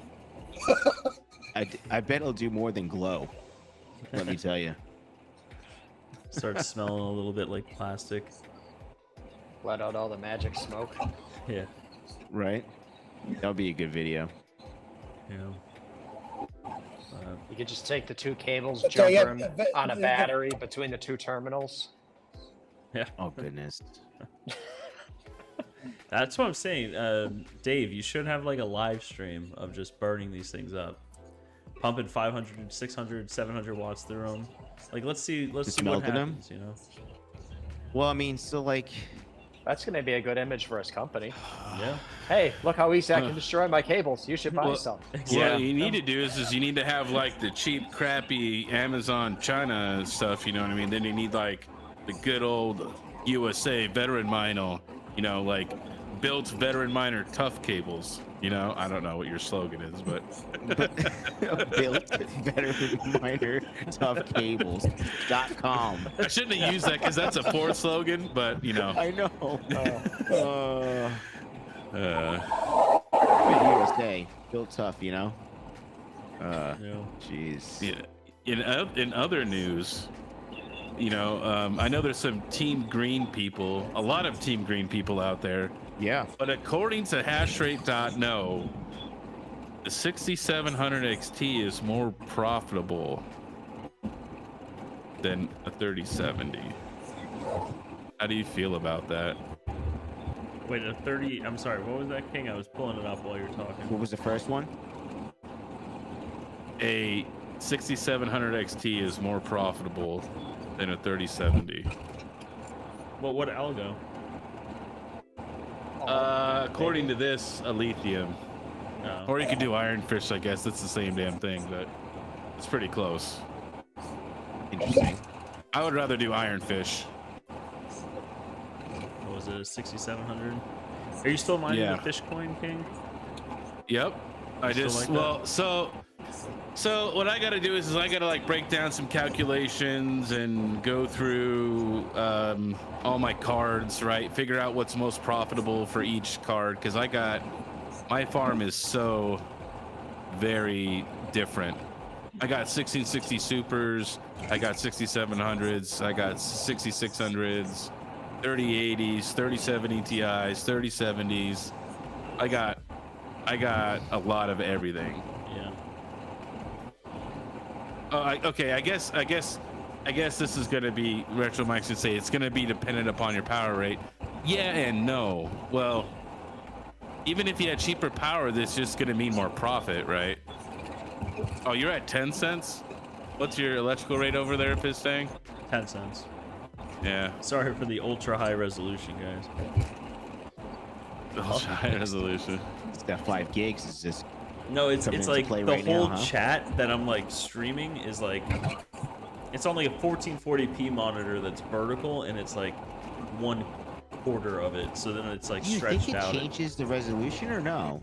I bet it'll do more than glow. Let me tell you. Starts smelling a little bit like plastic. Let out all the magic smoke. Yeah. Right? That'll be a good video. Yeah. You could just take the two cables, So, yeah, jump them but- on a battery between the two terminals. Oh goodness. That's what I'm saying. Dave, you should have like a live stream of just burning these things up. Pumping 500, 600, 700 watts through them. Like, let's see what melting 'em? happens, you know? Well, I mean, so like, That's going to be a good image for his company. Yeah. Hey, look how easy I can destroy my cables. You should buy Well, some. What you need to do is you need to have like the cheap, crappy Amazon China stuff. You know what I mean? Then you need like the good old USA veteran miner. You know, like built veteran miner tough cables. You know, I don't know what your slogan is, but built better miner tough cables.com. I shouldn't have used that because that's a poor slogan. But you know, I know. USA built tough, you know. Yeah. Jeez. yeah. In other news, you know, I know there's some Team Green people, a lot of Team Green people out there. Yeah. But according to hashrate.no, the 6700 XT is more profitable than a 3070. How do you feel about that? Wait, a 30. I'm sorry. What was that, King? I was pulling it up while you were talking. What was the first one? A 6700 XT is more profitable than a 3070. Well, what algo? According to this, a lithium. No. Or you could do Iron Fish, I guess. It's the same damn thing, but it's pretty close. Interesting. I would rather do Iron Fish. What was it? A 6700? Are you still mining Yeah. the fish coin, King? Yep. I Still just like that? so what I got to do is I got to like break down some calculations and go through all my cards, right? Figure out what's most profitable for each card because my farm is so very different. I got 1660 supers, I got 6700s, I got 6600s, 3080s, 3070 Ti's, 3070s. I got a lot of everything. Yeah. Okay, I guess this is gonna be Retro Mike should say it's gonna be dependent upon your power rate. Yeah and no. Well, even if you had cheaper power, this just gonna mean more profit, right? Oh, you're at 10 cents? What's your electrical rate over there, Pistang? 10 cents. Yeah. Sorry for the ultra high resolution, guys. Ultra high resolution. It's got 5 gigs. It's just No, it's coming into like play the right whole now, huh? chat that I'm like streaming is like, it's on like a 1440p monitor that's vertical, and it's like 1/4 of it. So then it's like Do you stretched think it out. changes the resolution or no?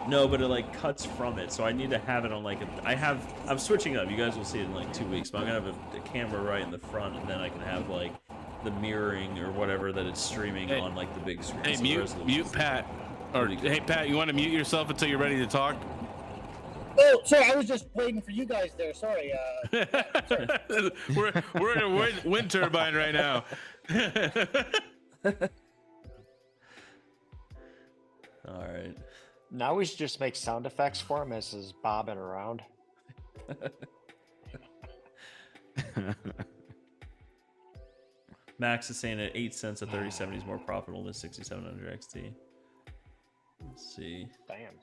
No, but it like cuts from it. So I need to have it on like I'm switching up. You guys will see it in like 2 weeks, but I'm gonna have a camera right in the front, and then I can have like the mirroring or whatever that it's streaming on like the big screen. Hey, So mute Pat. Or hey, Pat, you want to mute yourself until you're ready to talk? Oh, sorry, I was just waiting for you guys there. Sorry. we're in a wind turbine right now. All right. Now we should just make sound effects for him as he's bobbing around. Max is saying that 8 cents at 3070 is more profitable than 6700 XT. Let's see. Damn.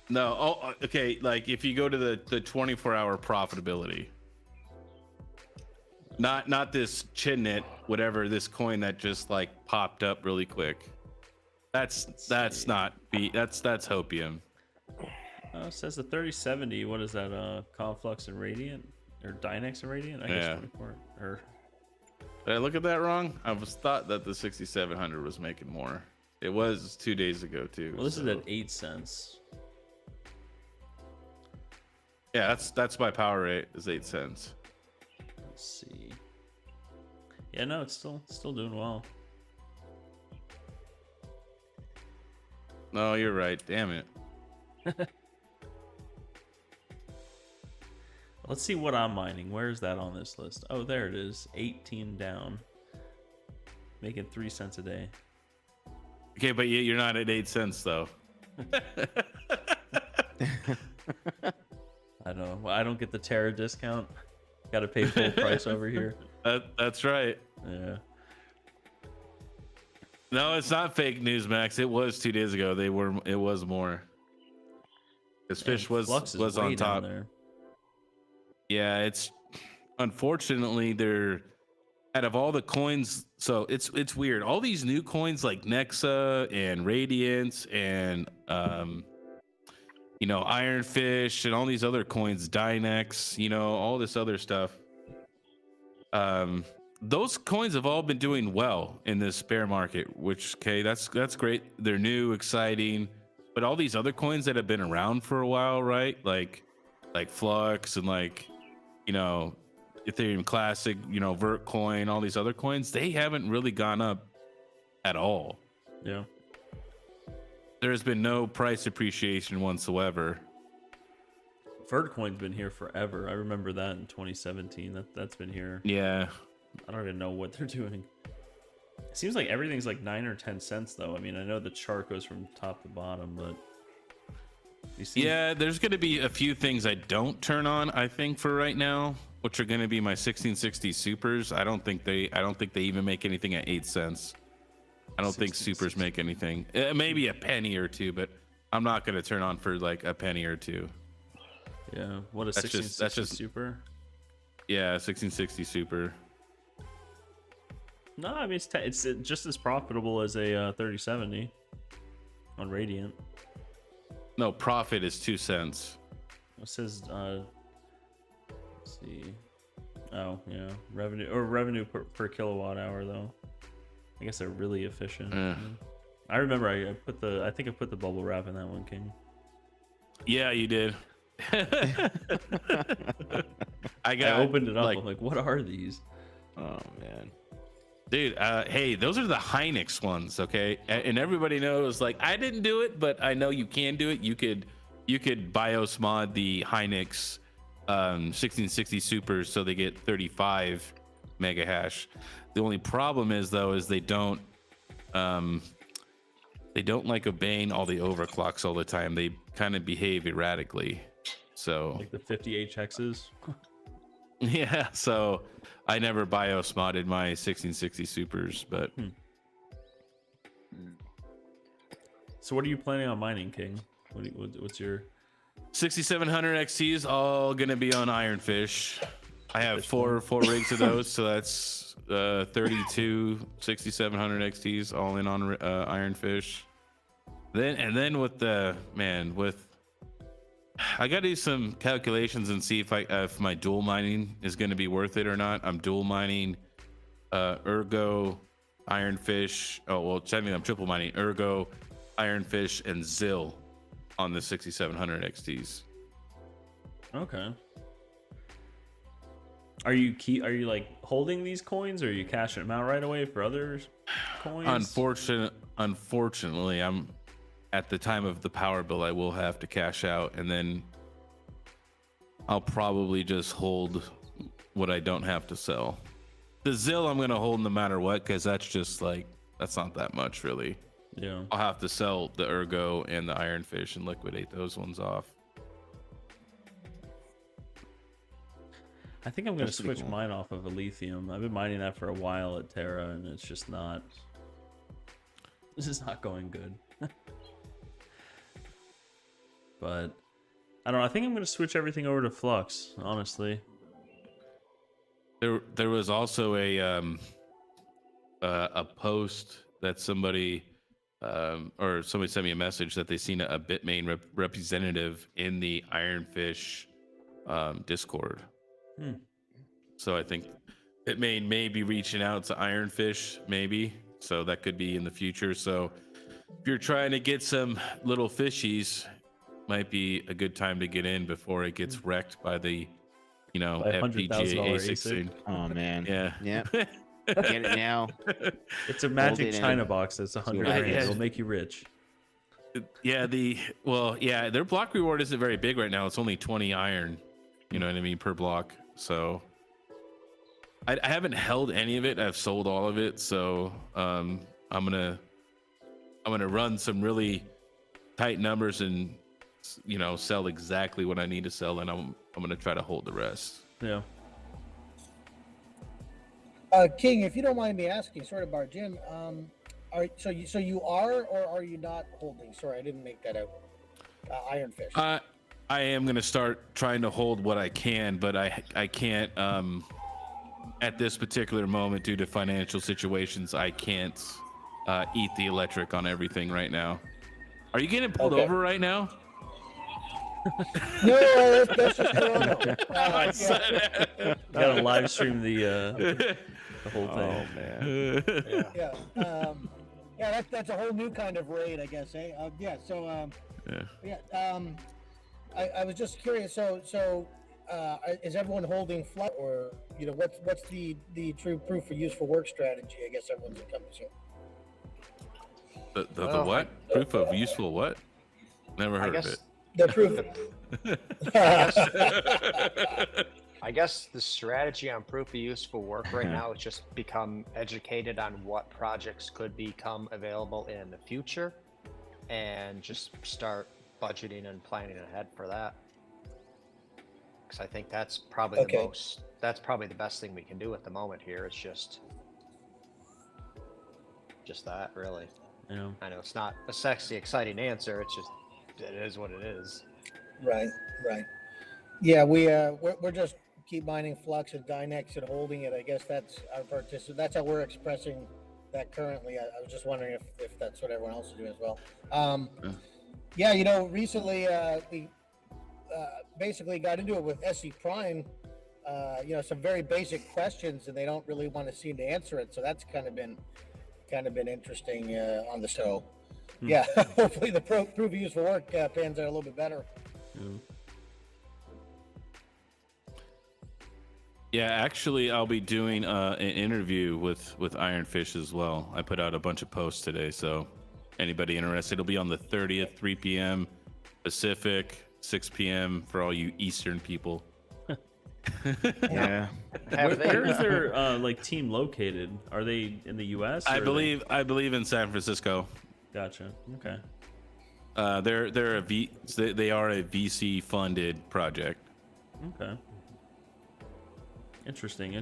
No, oh, okay. Like if you go to the 24-hour profitability, not this Chinit, whatever, this coin that just like popped up really quick. That's hopium. It says the 3070. What is that? Conflux and Radiant or Dynex and Radiant? I guess 24 or. Did I look at that wrong? I was thought that the 6700 was making more. It was 2 days ago too. Well, this is at 8 cents. Yeah, that's my power rate is 8 cents. Let's see. Yeah, no, it's still doing well. No, you're right. Damn it. Let's see what I'm mining. Where is that on this list? Oh, there it is. 18 down. Making 3 cents a day. Okay, but you're not at 8 cents though. I don't know. Well, I don't get the Terra discount. Got to pay full price over here. That's right. Yeah. No, it's not fake news, Max. It was 2 days ago. It was more. This fish was way on down top. there. Yeah, it's unfortunately they're out of all the coins. So it's weird. All these new coins like Nexa and Radiance and Ironfish and all these other coins, Dynex, all this other stuff. Those coins have all been doing well in this bear market, which that's great. They're new, exciting, but all these other coins that have been around for a while, right? Like Flux and Ethereum Classic, Vert coin, all these other coins, they haven't really gone up at all. Yeah. There has been no price appreciation whatsoever. Vertcoin's been here forever. I remember that in 2017. That's been here. Yeah. I don't even know what they're doing. It seems like everything's like 9 or 10 cents though. I mean, I know the chart goes from top to bottom, but yeah, there's going to be a few things I don't turn on, I think, for right now, which are going to be my 1660 supers. I don't think they even make anything at 8 cents. I don't think supers make anything. Maybe a penny or two, but I'm not going to turn on for like a penny or two. Yeah, what a 1660 super. Yeah, 1660 super. No, I mean it's just as profitable as a 3070 on Radiant. No, profit is 2 cents. It says let's see. Oh yeah, revenue per kilowatt hour though. I guess they're really efficient. I remember I think I put the bubble wrap in that one, King. Yeah, you did. I opened it up. I'm like, what are these? Oh man, dude. Hey, those are the Hynix ones, okay? And everybody knows. Like, I didn't do it, but I know you can do it. You could BIOS mod the Hynix 1660 supers so they get 35 mega hash. The only problem is though is they don't like obeying all the overclocks all the time. They kind of behave erratically. So like the 50 HXs. Yeah, so I never BIOS modded my 1660 supers, but So what are you planning on mining, King? What's your 6700 XTs all gonna be on Ironfish. I have four rigs of those, so that's 32 6700 XTs all in on Ironfish. Then with the I gotta do some calculations and see if my dual mining is gonna be worth it or not. I'm dual mining Ergo, Ironfish. Oh well, technically I'm triple mining Ergo, Ironfish, and Zill on the 6700 XTs. Okay. Are you like holding these coins, or are you cashing them out right away for other coins? Unfortunately, I'm at the time of the power bill. I will have to cash out, and then I'll probably just hold what I don't have to sell. The Zill I'm gonna hold no matter what, because that's not that much really. Yeah. I'll have to sell the Ergo and the Ironfish and liquidate those ones off. I think I'm gonna That's pretty switch cool. mine off of a lithium. I've been mining that for a while at Terra, and it's just not. This is not going good. But I don't know. I think I'm gonna switch everything over to Flux. Honestly. There was also a post that somebody sent me a message that they seen a Bitmain representative in the Ironfish Discord. So I think Bitmain may be reaching out to Ironfish, maybe. So that could be in the future. So if you're trying to get some little fishies, might be a good time to get in before it gets wrecked by the, By FPGA $100,000 ASIC ASIC. scene. Oh man. Yeah. Yeah. Get it now. It's a magic it in. China box that's 100 what grand. it is. It'll make you rich. Yeah, their block reward isn't very big right now. It's only 20 iron, you know what I mean, per block. So I haven't held any of it. I've sold all of it. So I'm gonna run some really tight numbers and sell exactly what I need to sell, and I'm gonna try to hold the rest. Yeah. King, if you don't mind me asking, sort of Jim, so you are or are you not holding? Sorry, I didn't make that out. Ironfish. I am gonna start trying to hold what I can, but I can't at this particular moment due to financial situations. I can't eat the electric on everything right now. Are you getting pulled over right now? No, that's just Corona. You gotta live stream the whole thing. Oh man. Yeah, that's a whole new kind of raid, I guess. I was just curious. So is everyone holding flat, or what's the true proof of useful work strategy? I guess everyone's encompassing. The what? Proof of useful what? Never heard of it. The proof. I guess the strategy on proof of useful work right now is just become educated on what projects could become available in the future, and just start budgeting and planning ahead for that. Because I think that's probably that's probably the best thing we can do at the moment here. It's just that, really. Yeah. I know it's not a sexy, exciting answer. It's just, it is what it is. Right. Yeah, we're just keep mining Flux and Dynex and holding it. I guess that's our that's how we're expressing that currently. I was just wondering if that's what everyone else is doing as well. Recently we basically got into it with SE Prime. Some very basic questions, and they don't really want to seem to answer it. So that's kind of been interesting on the show. Yeah, hopefully the proof of useful work pans out a little bit better. Yeah, actually, I'll be doing an interview with Ironfish as well. I put out a bunch of posts today, so anybody interested, it'll be on the 30th, 3 p.m. Pacific, 6 p.m. for all you Eastern people. Yeah. Where is their team located? Are they in the U.S.? I believe in San Francisco. Gotcha. Okay. They are a VC funded project. Okay. Interesting.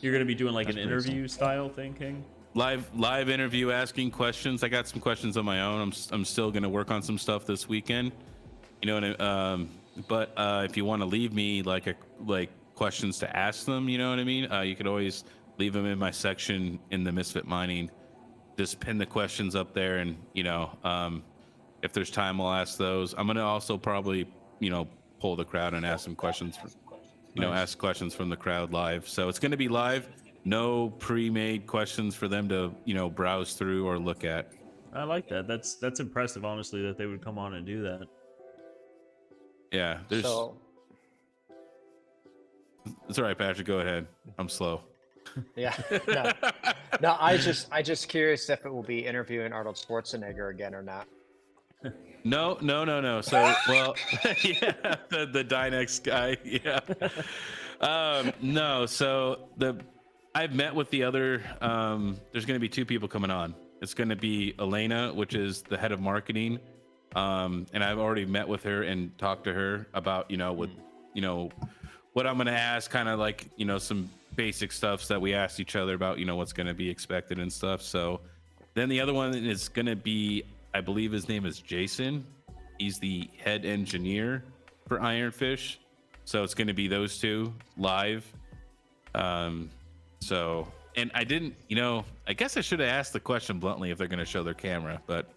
You're gonna be doing like an interview style thing, King? live interview asking questions. I got some questions on my own. I'm still gonna work on some stuff this weekend. You know, but if you want to leave me like questions to ask them, you know what I mean? You could always leave them in my section in the Misfit Mining. Just pin the questions up there, and you know, if there's time, I'll ask those. I'm gonna also probably, you know, poll the crowd and ask some questions. Ask questions from the crowd live. So it's gonna be live. No pre-made questions for them to, you know, browse through or look at. I like that. That's impressive, honestly, that they would come on and do that. Yeah, there's. So It's all right, Patrick. Go ahead. I'm slow. yeah, no. I just curious if it will be interviewing Arnold Schwarzenegger again or not. No. So, well, yeah, the Dynex guy. Yeah. No. So I've met with the other. There's going to be 2 people coming on. It's going to be Elena, which is the head of marketing, and I've already met with her and talked to her about, you know, what I'm going to ask, kind of like, you know, some basic stuffs that we asked each other about, you know, what's going to be expected and stuff. So then the other one is going to be, I believe his name is Jason. He's the head engineer for Ironfish. So it's going to be those 2 live. So, and I didn't, you know, I guess I should have asked the question bluntly if they're going to show their camera, but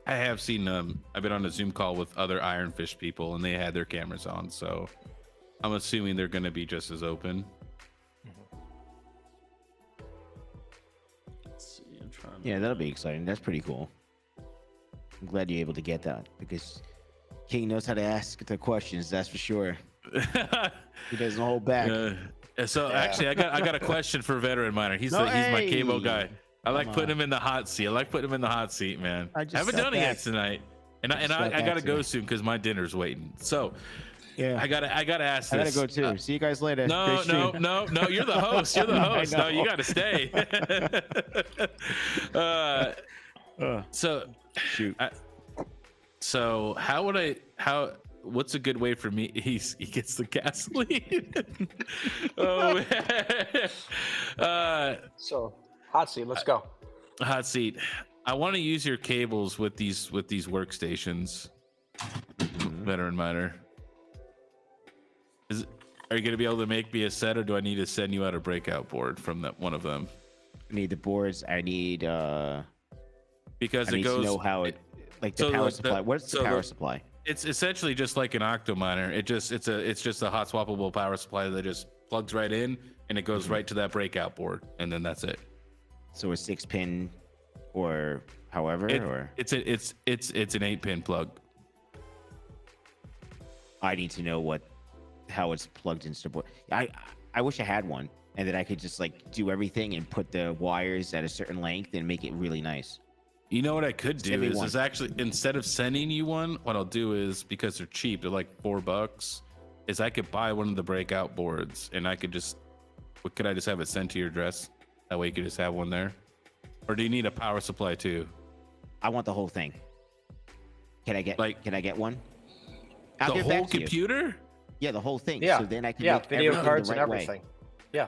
I have seen I've been on a Zoom call with other Ironfish people and they had their cameras on. So I'm assuming they're going to be just as open. Let's see, I'm trying to... Yeah, that'll be exciting. That's pretty cool. I'm glad you're able to get that because King knows how to ask the questions. That's for sure. He doesn't hold back. So actually, I got a question for Veteran Miner. He's my cable guy. I like putting him in the hot seat. Man. I haven't done it yet tonight, and I gotta go soon because my dinner's waiting. So yeah, I gotta ask this. I gotta go too. See you guys later. No. You're the host. You're the host. No, you gotta stay. So shoot. So what's a good way for me? He gets the gasoline. Oh man. So hot seat, let's go. Hot seat. I want to use your cables with these workstations. Veteran Miner. Are you gonna be able to make me a set, or do I need to send you out a breakout board from that one of them? I need the boards. I need because I it need goes to know how it like the power supply. What's the power supply? It's essentially just like an Octominer. It's just a hot swappable power supply that just plugs right in and it goes right to that breakout board, and then that's it. So a 6-pin or however, or it's an 8-pin plug. I need to know how it's plugged into the board. I wish I had one and that I could just like do everything and put the wires at a certain length and make it really nice. You know what I could do is actually, instead of sending you one, what I'll do is, because they're cheap, they're like $4, is I could buy one of the breakout boards and I could just, could I just have it sent to your address? That way you could just have one there. Or do you need a power supply too? I want the whole thing. Can I get one? The whole computer? Yeah, the whole thing. Yeah. So then I can make video cards and everything. Yeah.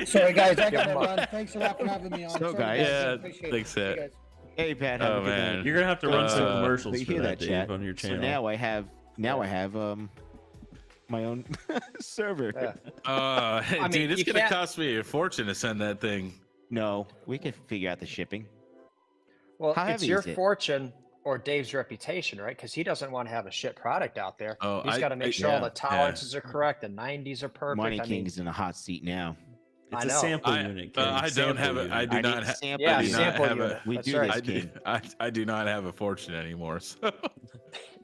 Sorry guys, I gotta run. Thanks a lot for having me on. So Sorry, guys, yeah, thanks, Hey, guys. Hey Pat, oh man, you're gonna have to run some commercials for that, Dave, chat on your channel. So now I have my own server. Yeah. Dude, it's gonna cost me a fortune to send that thing. No, we can figure out the shipping. Well, How it's heavy your is it? fortune or Dave's reputation, right? Because he doesn't want to have a shit product out there. Oh, He's got to make sure all the tolerances yeah. are correct, the 90s are perfect. Money King's in a hot seat now. It's I a know. sample unit. Ken. I don't have it. I do not have. sample Yeah, unit. sample have unit. We That's do right. this, King. I do not have a fortune anymore. So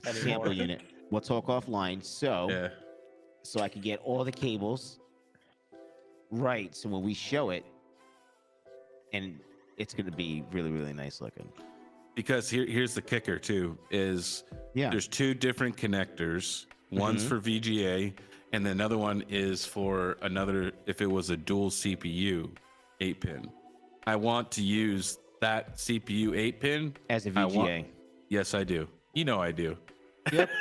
Sample unit. We'll talk offline. yeah. So I can get all the cables right. So when we show it, and it's gonna be really, really nice looking. Because here's the kicker too, is there's 2 different connectors. One's for VGA, and then another one is for another, if it was a dual CPU 8-pin. I want to use that CPU 8-pin As a VGA. Yes, I do. You know I do. Yep.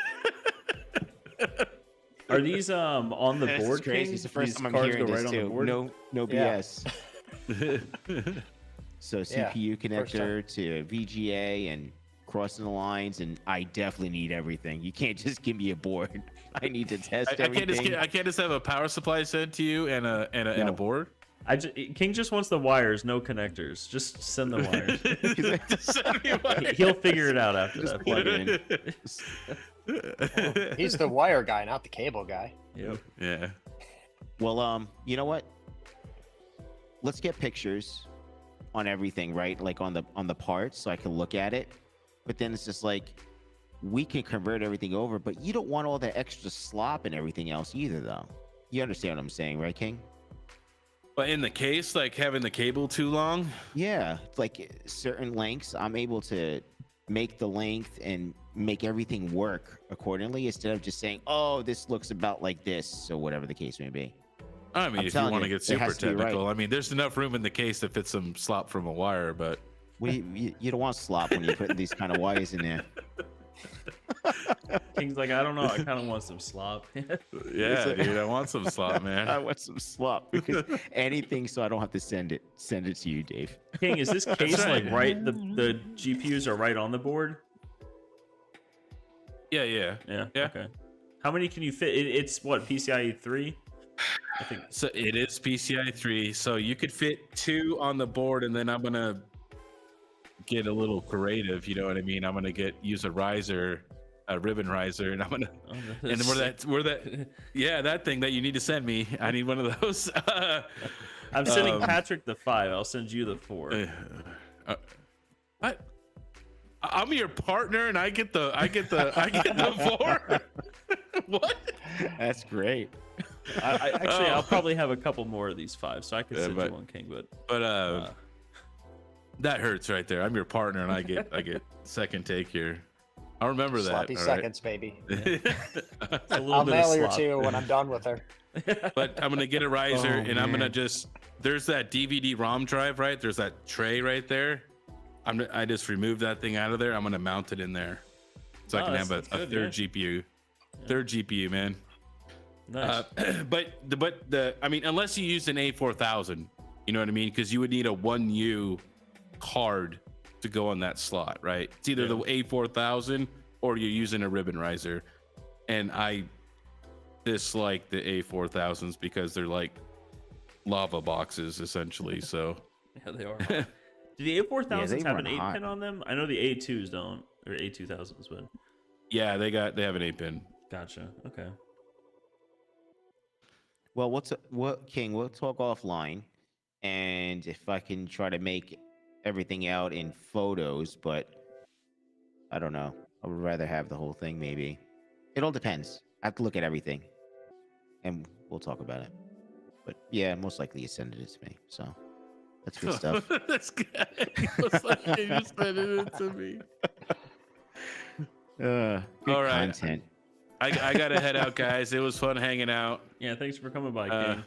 Are these on the This is board? crazy. King? It's the first These time I'm cards hearing go this right on too. the board? No Yeah. BS. So Yeah, CPU first time. connector to VGA and crossing the lines, and I definitely need everything. You can't just give me a board. I need to test I can't everything. I can't just have a power supply sent to you and a No. board. King just wants the wires, no connectors. Just send the wires. Just send me wires. He'll figure it out after Just that. plug it in. He's the wire guy, not the cable guy. Yep. Yeah. Well, you know what? Let's get pictures on everything, right? Like on the parts, so I can look at it. But then it's just like we can convert everything over, but you don't want all that extra slop and everything else either, though. You understand what I'm saying, right, King? But in the case, like having the cable too long. Yeah, it's like certain lengths, I'm able to make the length and make everything work accordingly instead of just saying, "Oh, this looks about like this," or whatever the case may be. I mean, I'm if you telling want to you, get it super has to be right. technical, I mean, there's enough room in the case to fit some slop from a wire, but You don't want slop when you put these kind of wires in there. King's like, I don't know. I kind of want some slop. yeah, dude, I want some slop, man. I want some slop because anything, so I don't have to send it to you, Dave. King, is this case right. like right? The GPUs are right on the board. Yeah. Yeah. Yeah. Okay. How many can you fit? It's what, PCIe 3? I think. So it is PCI 3, so you could fit 2 on the board, and then I'm gonna get a little creative. You know what I mean? I'm gonna use a riser, a ribbon riser, and I'm gonna and where that yeah, that thing that you need to send me. I need one of those. I'm sending Patrick the 5. I'll send you the 4. What? I'm your partner, and I get the 4. What? That's great. I'll probably have a couple more of these 5, so I could send you one, King. But that hurts right there. I'm your partner, and I get second take here. I'll remember that. Sloppy all seconds, baby. It's a little I'll bit of mail her slop. to you when I'm done with her. But I'm gonna get a riser, Oh, and I'm gonna man. just. There's that DVD-ROM drive, right? There's that tray right there. I just removed that thing out of there. I'm gonna mount it in there, so I can have a that's good, third GPU. Third GPU, man. Nice. But I mean, unless you use an A4000, you know what I mean? Because you would need a 1U card to go on that slot, right? It's either the A4000 or you're using a ribbon riser. And I dislike the A4000s because they're like lava boxes essentially. So Yeah, they are. Do the A4000s they have an run 8 hot. pin on them? I know the A2s don't, or A2000s, but yeah, they have an 8-pin. gotcha. Okay. Well, what King? We'll talk offline, and if I can try to make everything out in photos, but I don't know. I would rather have the whole thing. Maybe it all depends. I have to look at everything, and we'll talk about it. But yeah, most likely you send it to me. So that's good stuff. That's good. It's like you just sent it to me. Good All right. content. I gotta head out, guys. It was fun hanging out. Yeah, thanks for coming by, King.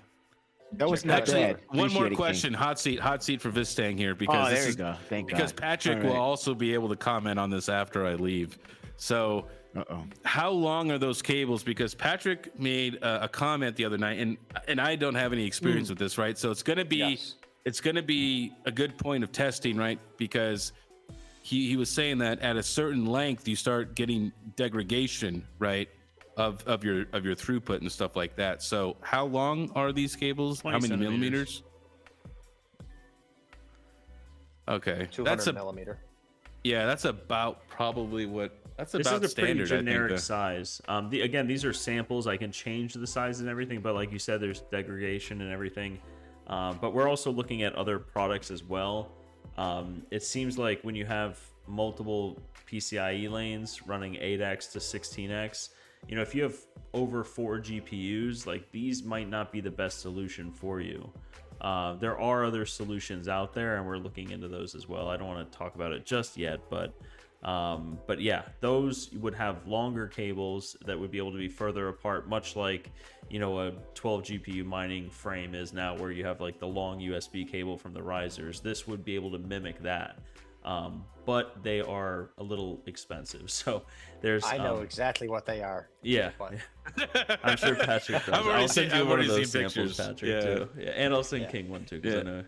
That was Check not it out. Actually, bad. one more Appreciate it, King. question. Hot seat for Vistang here Oh, because there this you is go. Thank because God. Patrick All will right. also be able to comment on this after I leave. So, Uh-oh. how long are those cables? Because Patrick made a comment the other night, and I don't have any experience with this, right? So it's gonna be Yes. it's gonna be a good point of testing, right? Because he was saying that at a certain length you start getting degradation, right? Of your throughput and stuff like that. So how long are these cables? 20 How many centimeters. millimeters? Okay, 200 millimeter. that's about probably what that's This about is a pretty standard. generic I think. size. Again, these are samples. I can change the size and everything, but like you said, there's degradation and everything. But we're also looking at other products as well. It seems like when you have multiple PCIe lanes running 8x to 16x, you know, if you have over 4 GPUs, like these might not be the best solution for you. There are other solutions out there, and we're looking into those as well. I don't want to talk about it just yet, but yeah, those would have longer cables that would be able to be further apart, much like, you know, a 12 GPU mining frame is now, where you have like the long USB cable from the risers. This would be able to mimic that. But they are a little expensive. So there's I know exactly what they are. yeah, But I'm sure Patrick does. I've already I'll send seen- you I've one of already those seen samples, pictures. Patrick, Yeah. too. Yeah, and I'll send Yeah. King one too, because Yeah. I know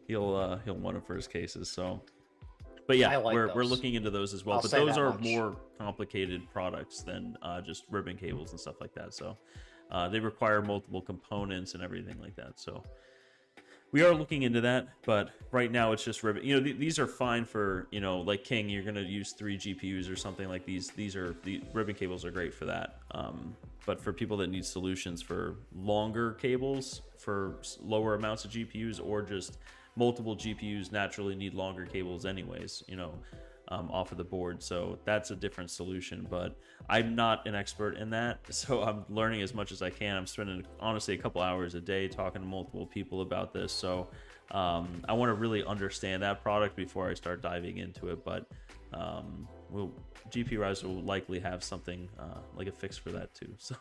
he'll want it for his cases. So, but yeah, I like we're those. looking into those as well. I'll But say those that are much. more complicated products than just ribbon cables and stuff like that. So they require multiple components and everything like that. So we are looking into that, but right now it's just ribbon. You know, these are fine for, you know, like King, you're gonna use 3 GPUs or something like these. The ribbon cables are great for that. But for people that need solutions for longer cables, for lower amounts of GPUs, or just multiple GPUs naturally need longer cables anyways, you know, off of the board. So that's a different solution, but I'm not an expert in that. So I'm learning as much as I can. I'm spending honestly a couple hours a day talking to multiple people about this. So I want to really understand that product before I start diving into it. But GPURisers will likely have something like a fix for that too. So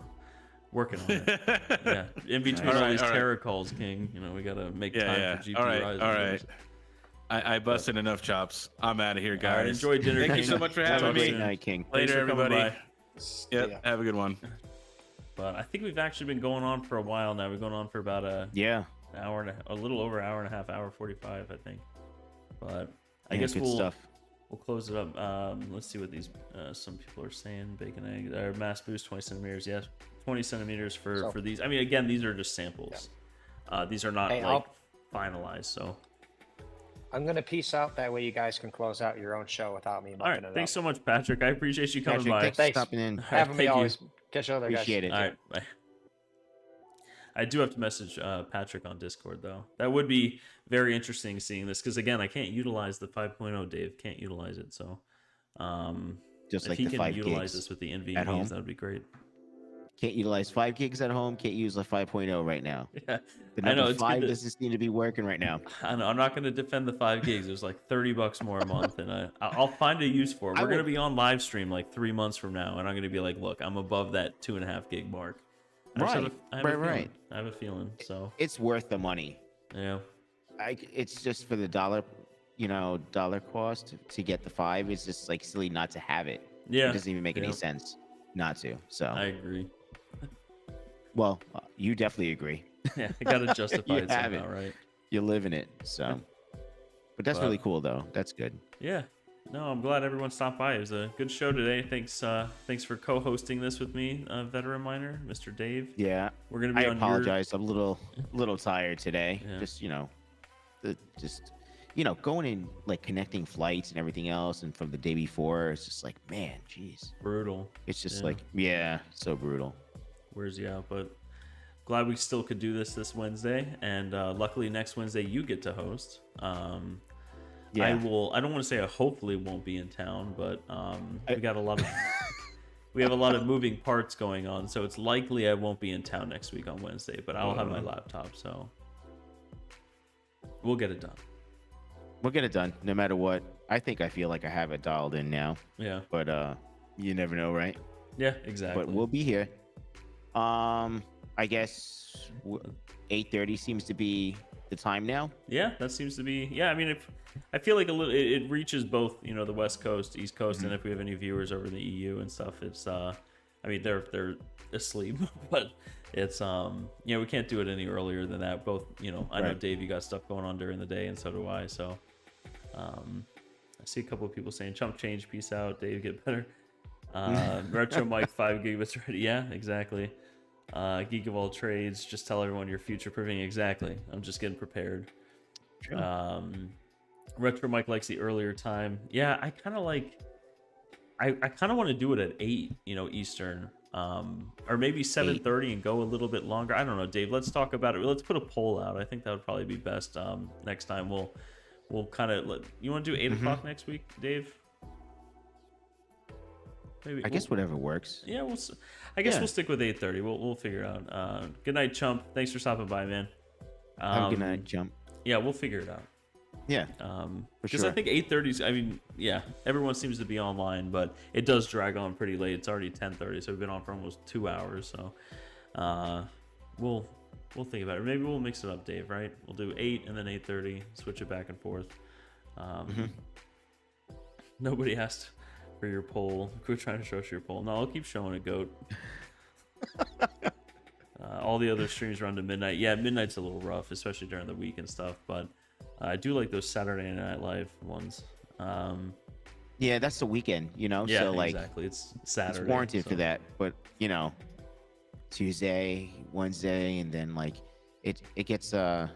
working on it. Yeah. In between all these Terra calls, King, you know, we got to make time for GPURisers. All right. I busted enough chops. I'm out of here, guys. All right, enjoy dinner. Thank you King. so much for Talk having soon. me. Night, King. Thanks Later, for coming everybody. by. Yep. Have a good one. But I think we've actually been going on for a while now. We've been going on for about a little over an hour and a half, hour 45, I think. But I guess good we'll stuff. we'll close it up. Let's see what these some people are saying. Bacon egg or mass boost 20 centimeters. Yes, 20 centimeters for these. I mean, again, these are just samples. These are not finalized. So I'm gonna peace out. That way, you guys can close out your own show without me. all right, thanks so much, Patrick. I appreciate you coming by. Thanks for stopping in. Having me Thank you. always. Catch you later, guys. Appreciate it. All right, bye. I do have to message Patrick on Discord though. That would be very interesting seeing this because again, I can't utilize the 5.0. Dave can't utilize it, so Just if like he the can 5 utilize gigs this with the at home. NVMe's, that would be great. Can't utilize 5 gigs at home. Can't use the 5.0 right now. Yeah, The I know number it's 5 good. doesn't seem to be working right now. I know, I'm not going to defend the 5 gigs. There's like $30 more a month, and I'll find a use for it. We're going to be on live stream like 3 months from now, and I'm going to be like, look, I'm above that 2.5 gig mark. Right, I have a feeling. So It's worth the money. yeah. It's just for the dollar cost to get the 5. It's just like silly not to have it. Yeah. It doesn't even make any sense not to. So I agree. well, you definitely agree. Yeah, I got to justify You it have somehow, right? You live in it. So, but that's really cool though. That's good. Yeah. No, I'm glad everyone stopped by. It was a good show today. Thanks for co-hosting this with me, veteran miner, Mr. Dave. Yeah. We're gonna be I on apologize. I'm a little tired today. Yeah. Just going in like connecting flights and everything else, and from the day before, it's just like, man, jeez. Brutal. It's just Yeah. so brutal. Wears you out, but glad we still could do this Wednesday, and luckily next Wednesday you get to host. I don't want to say I hopefully won't be in town, but we got a lot of we have a lot of moving parts going on, so it's likely I won't be in town next week on Wednesday, but I'll have my laptop, so we'll get it done. We'll get it done no matter what. I feel like I have it dialed in now. Yeah. But you never know, right? Yeah, exactly. But we'll be here. I guess 8:30 seems to be the time now. Yeah, that seems to be. Yeah, I mean, if I feel like it reaches both, the West Coast, East Coast, and if we have any viewers over in the EU and stuff, it's I mean, they're asleep, but it's we can't do it any earlier than that. Both, I know Dave, you got stuff going on during the day, and so do I. So, I see a couple of people saying chump change, peace out, Dave, get better. Retro Mike 5 gigabits ready. Yeah, exactly. Geek of all trades, just tell everyone you're future proofing. Exactly. I'm just getting prepared. True. Retro Mike likes the earlier time. Yeah, I kind of like. I kind of want to do it at 8, Eastern, or maybe 7:30 and go a little bit longer. I don't know, Dave. Let's talk about it. Let's put a poll out. I think that would probably be best. Next time we'll kind of you want to do 8 o'clock next week, Dave? Maybe I guess whatever works. Yeah, we'll stick with 8:30. We'll figure it out. Good night, Chump. Thanks for stopping by, man. Have a good night, Chump. Yeah, we'll figure it out. Yeah. Because sure. I think 8:30's. I mean, yeah, everyone seems to be online, but it does drag on pretty late. It's already 10:30, so we've been on for almost 2 hours. So, we'll think about it. Maybe we'll mix it up, Dave. Right? We'll do 8 and then 8:30. Switch it back and forth. Nobody asked for your poll. Quit trying to show us your poll. No, I'll keep showing it, Goat. All the other streams run to midnight. Yeah, midnight's a little rough, especially during the week and stuff. But I do like those Saturday Night Live ones. Yeah, that's the weekend, Yeah, so like exactly. It's Saturday. it's warranted so- for that. But Tuesday, Wednesday, and then like it gets the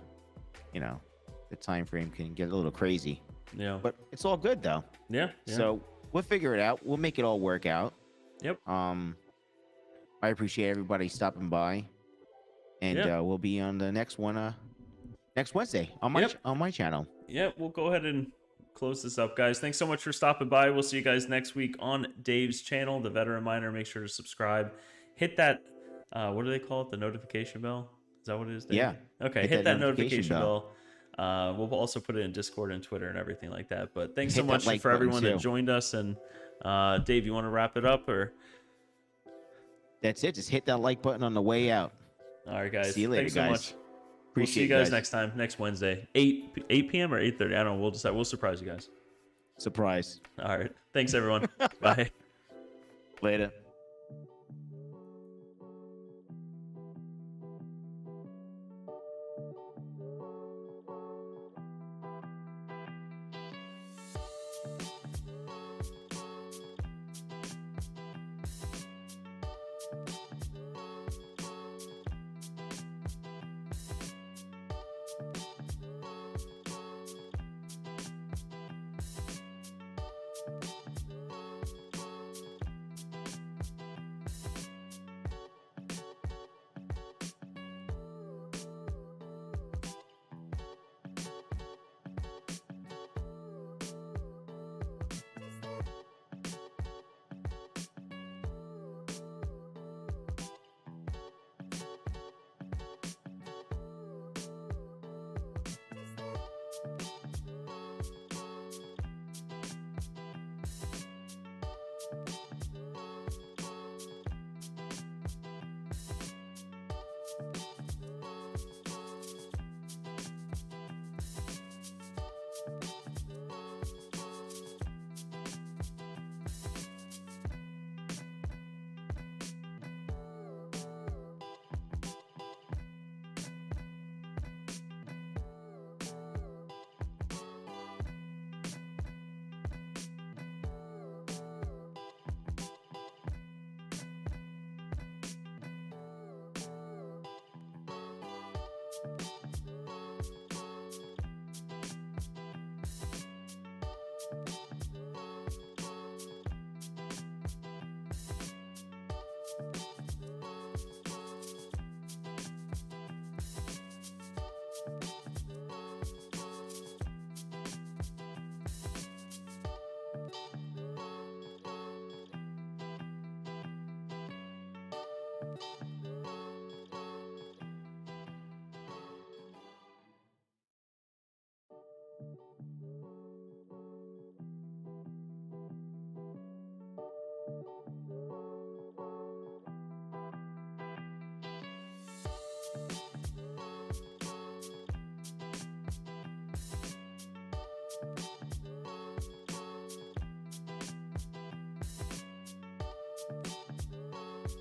time frame can get a little crazy. Yeah. But it's all good though. Yeah. So we'll figure it out. We'll make it all work out. Yep. I appreciate everybody stopping by, and we'll be on the next one next Wednesday on my channel. Yeah, we'll go ahead and close this up, guys. Thanks so much for stopping by. We'll see you guys next week on Dave's channel, The Veteran Miner. Make sure to subscribe. Hit that, what do they call it? The notification bell? Is that what it is, Dave? Yeah. Okay, hit that notification bell. We'll also put it in Discord and Twitter and everything like that. But thanks so Hit that much like for button, everyone that too. joined us. And Dave, you want to wrap it up? Or That's it. Just hit that like button on the way out. all right, guys. See you later, Thanks so guys. much. We'll Appreciate see you guys next time, next Wednesday, 8 p.m. or 8:30. I don't know. We'll decide. We'll surprise you guys. Surprise. All right. Thanks, everyone. Bye. Later.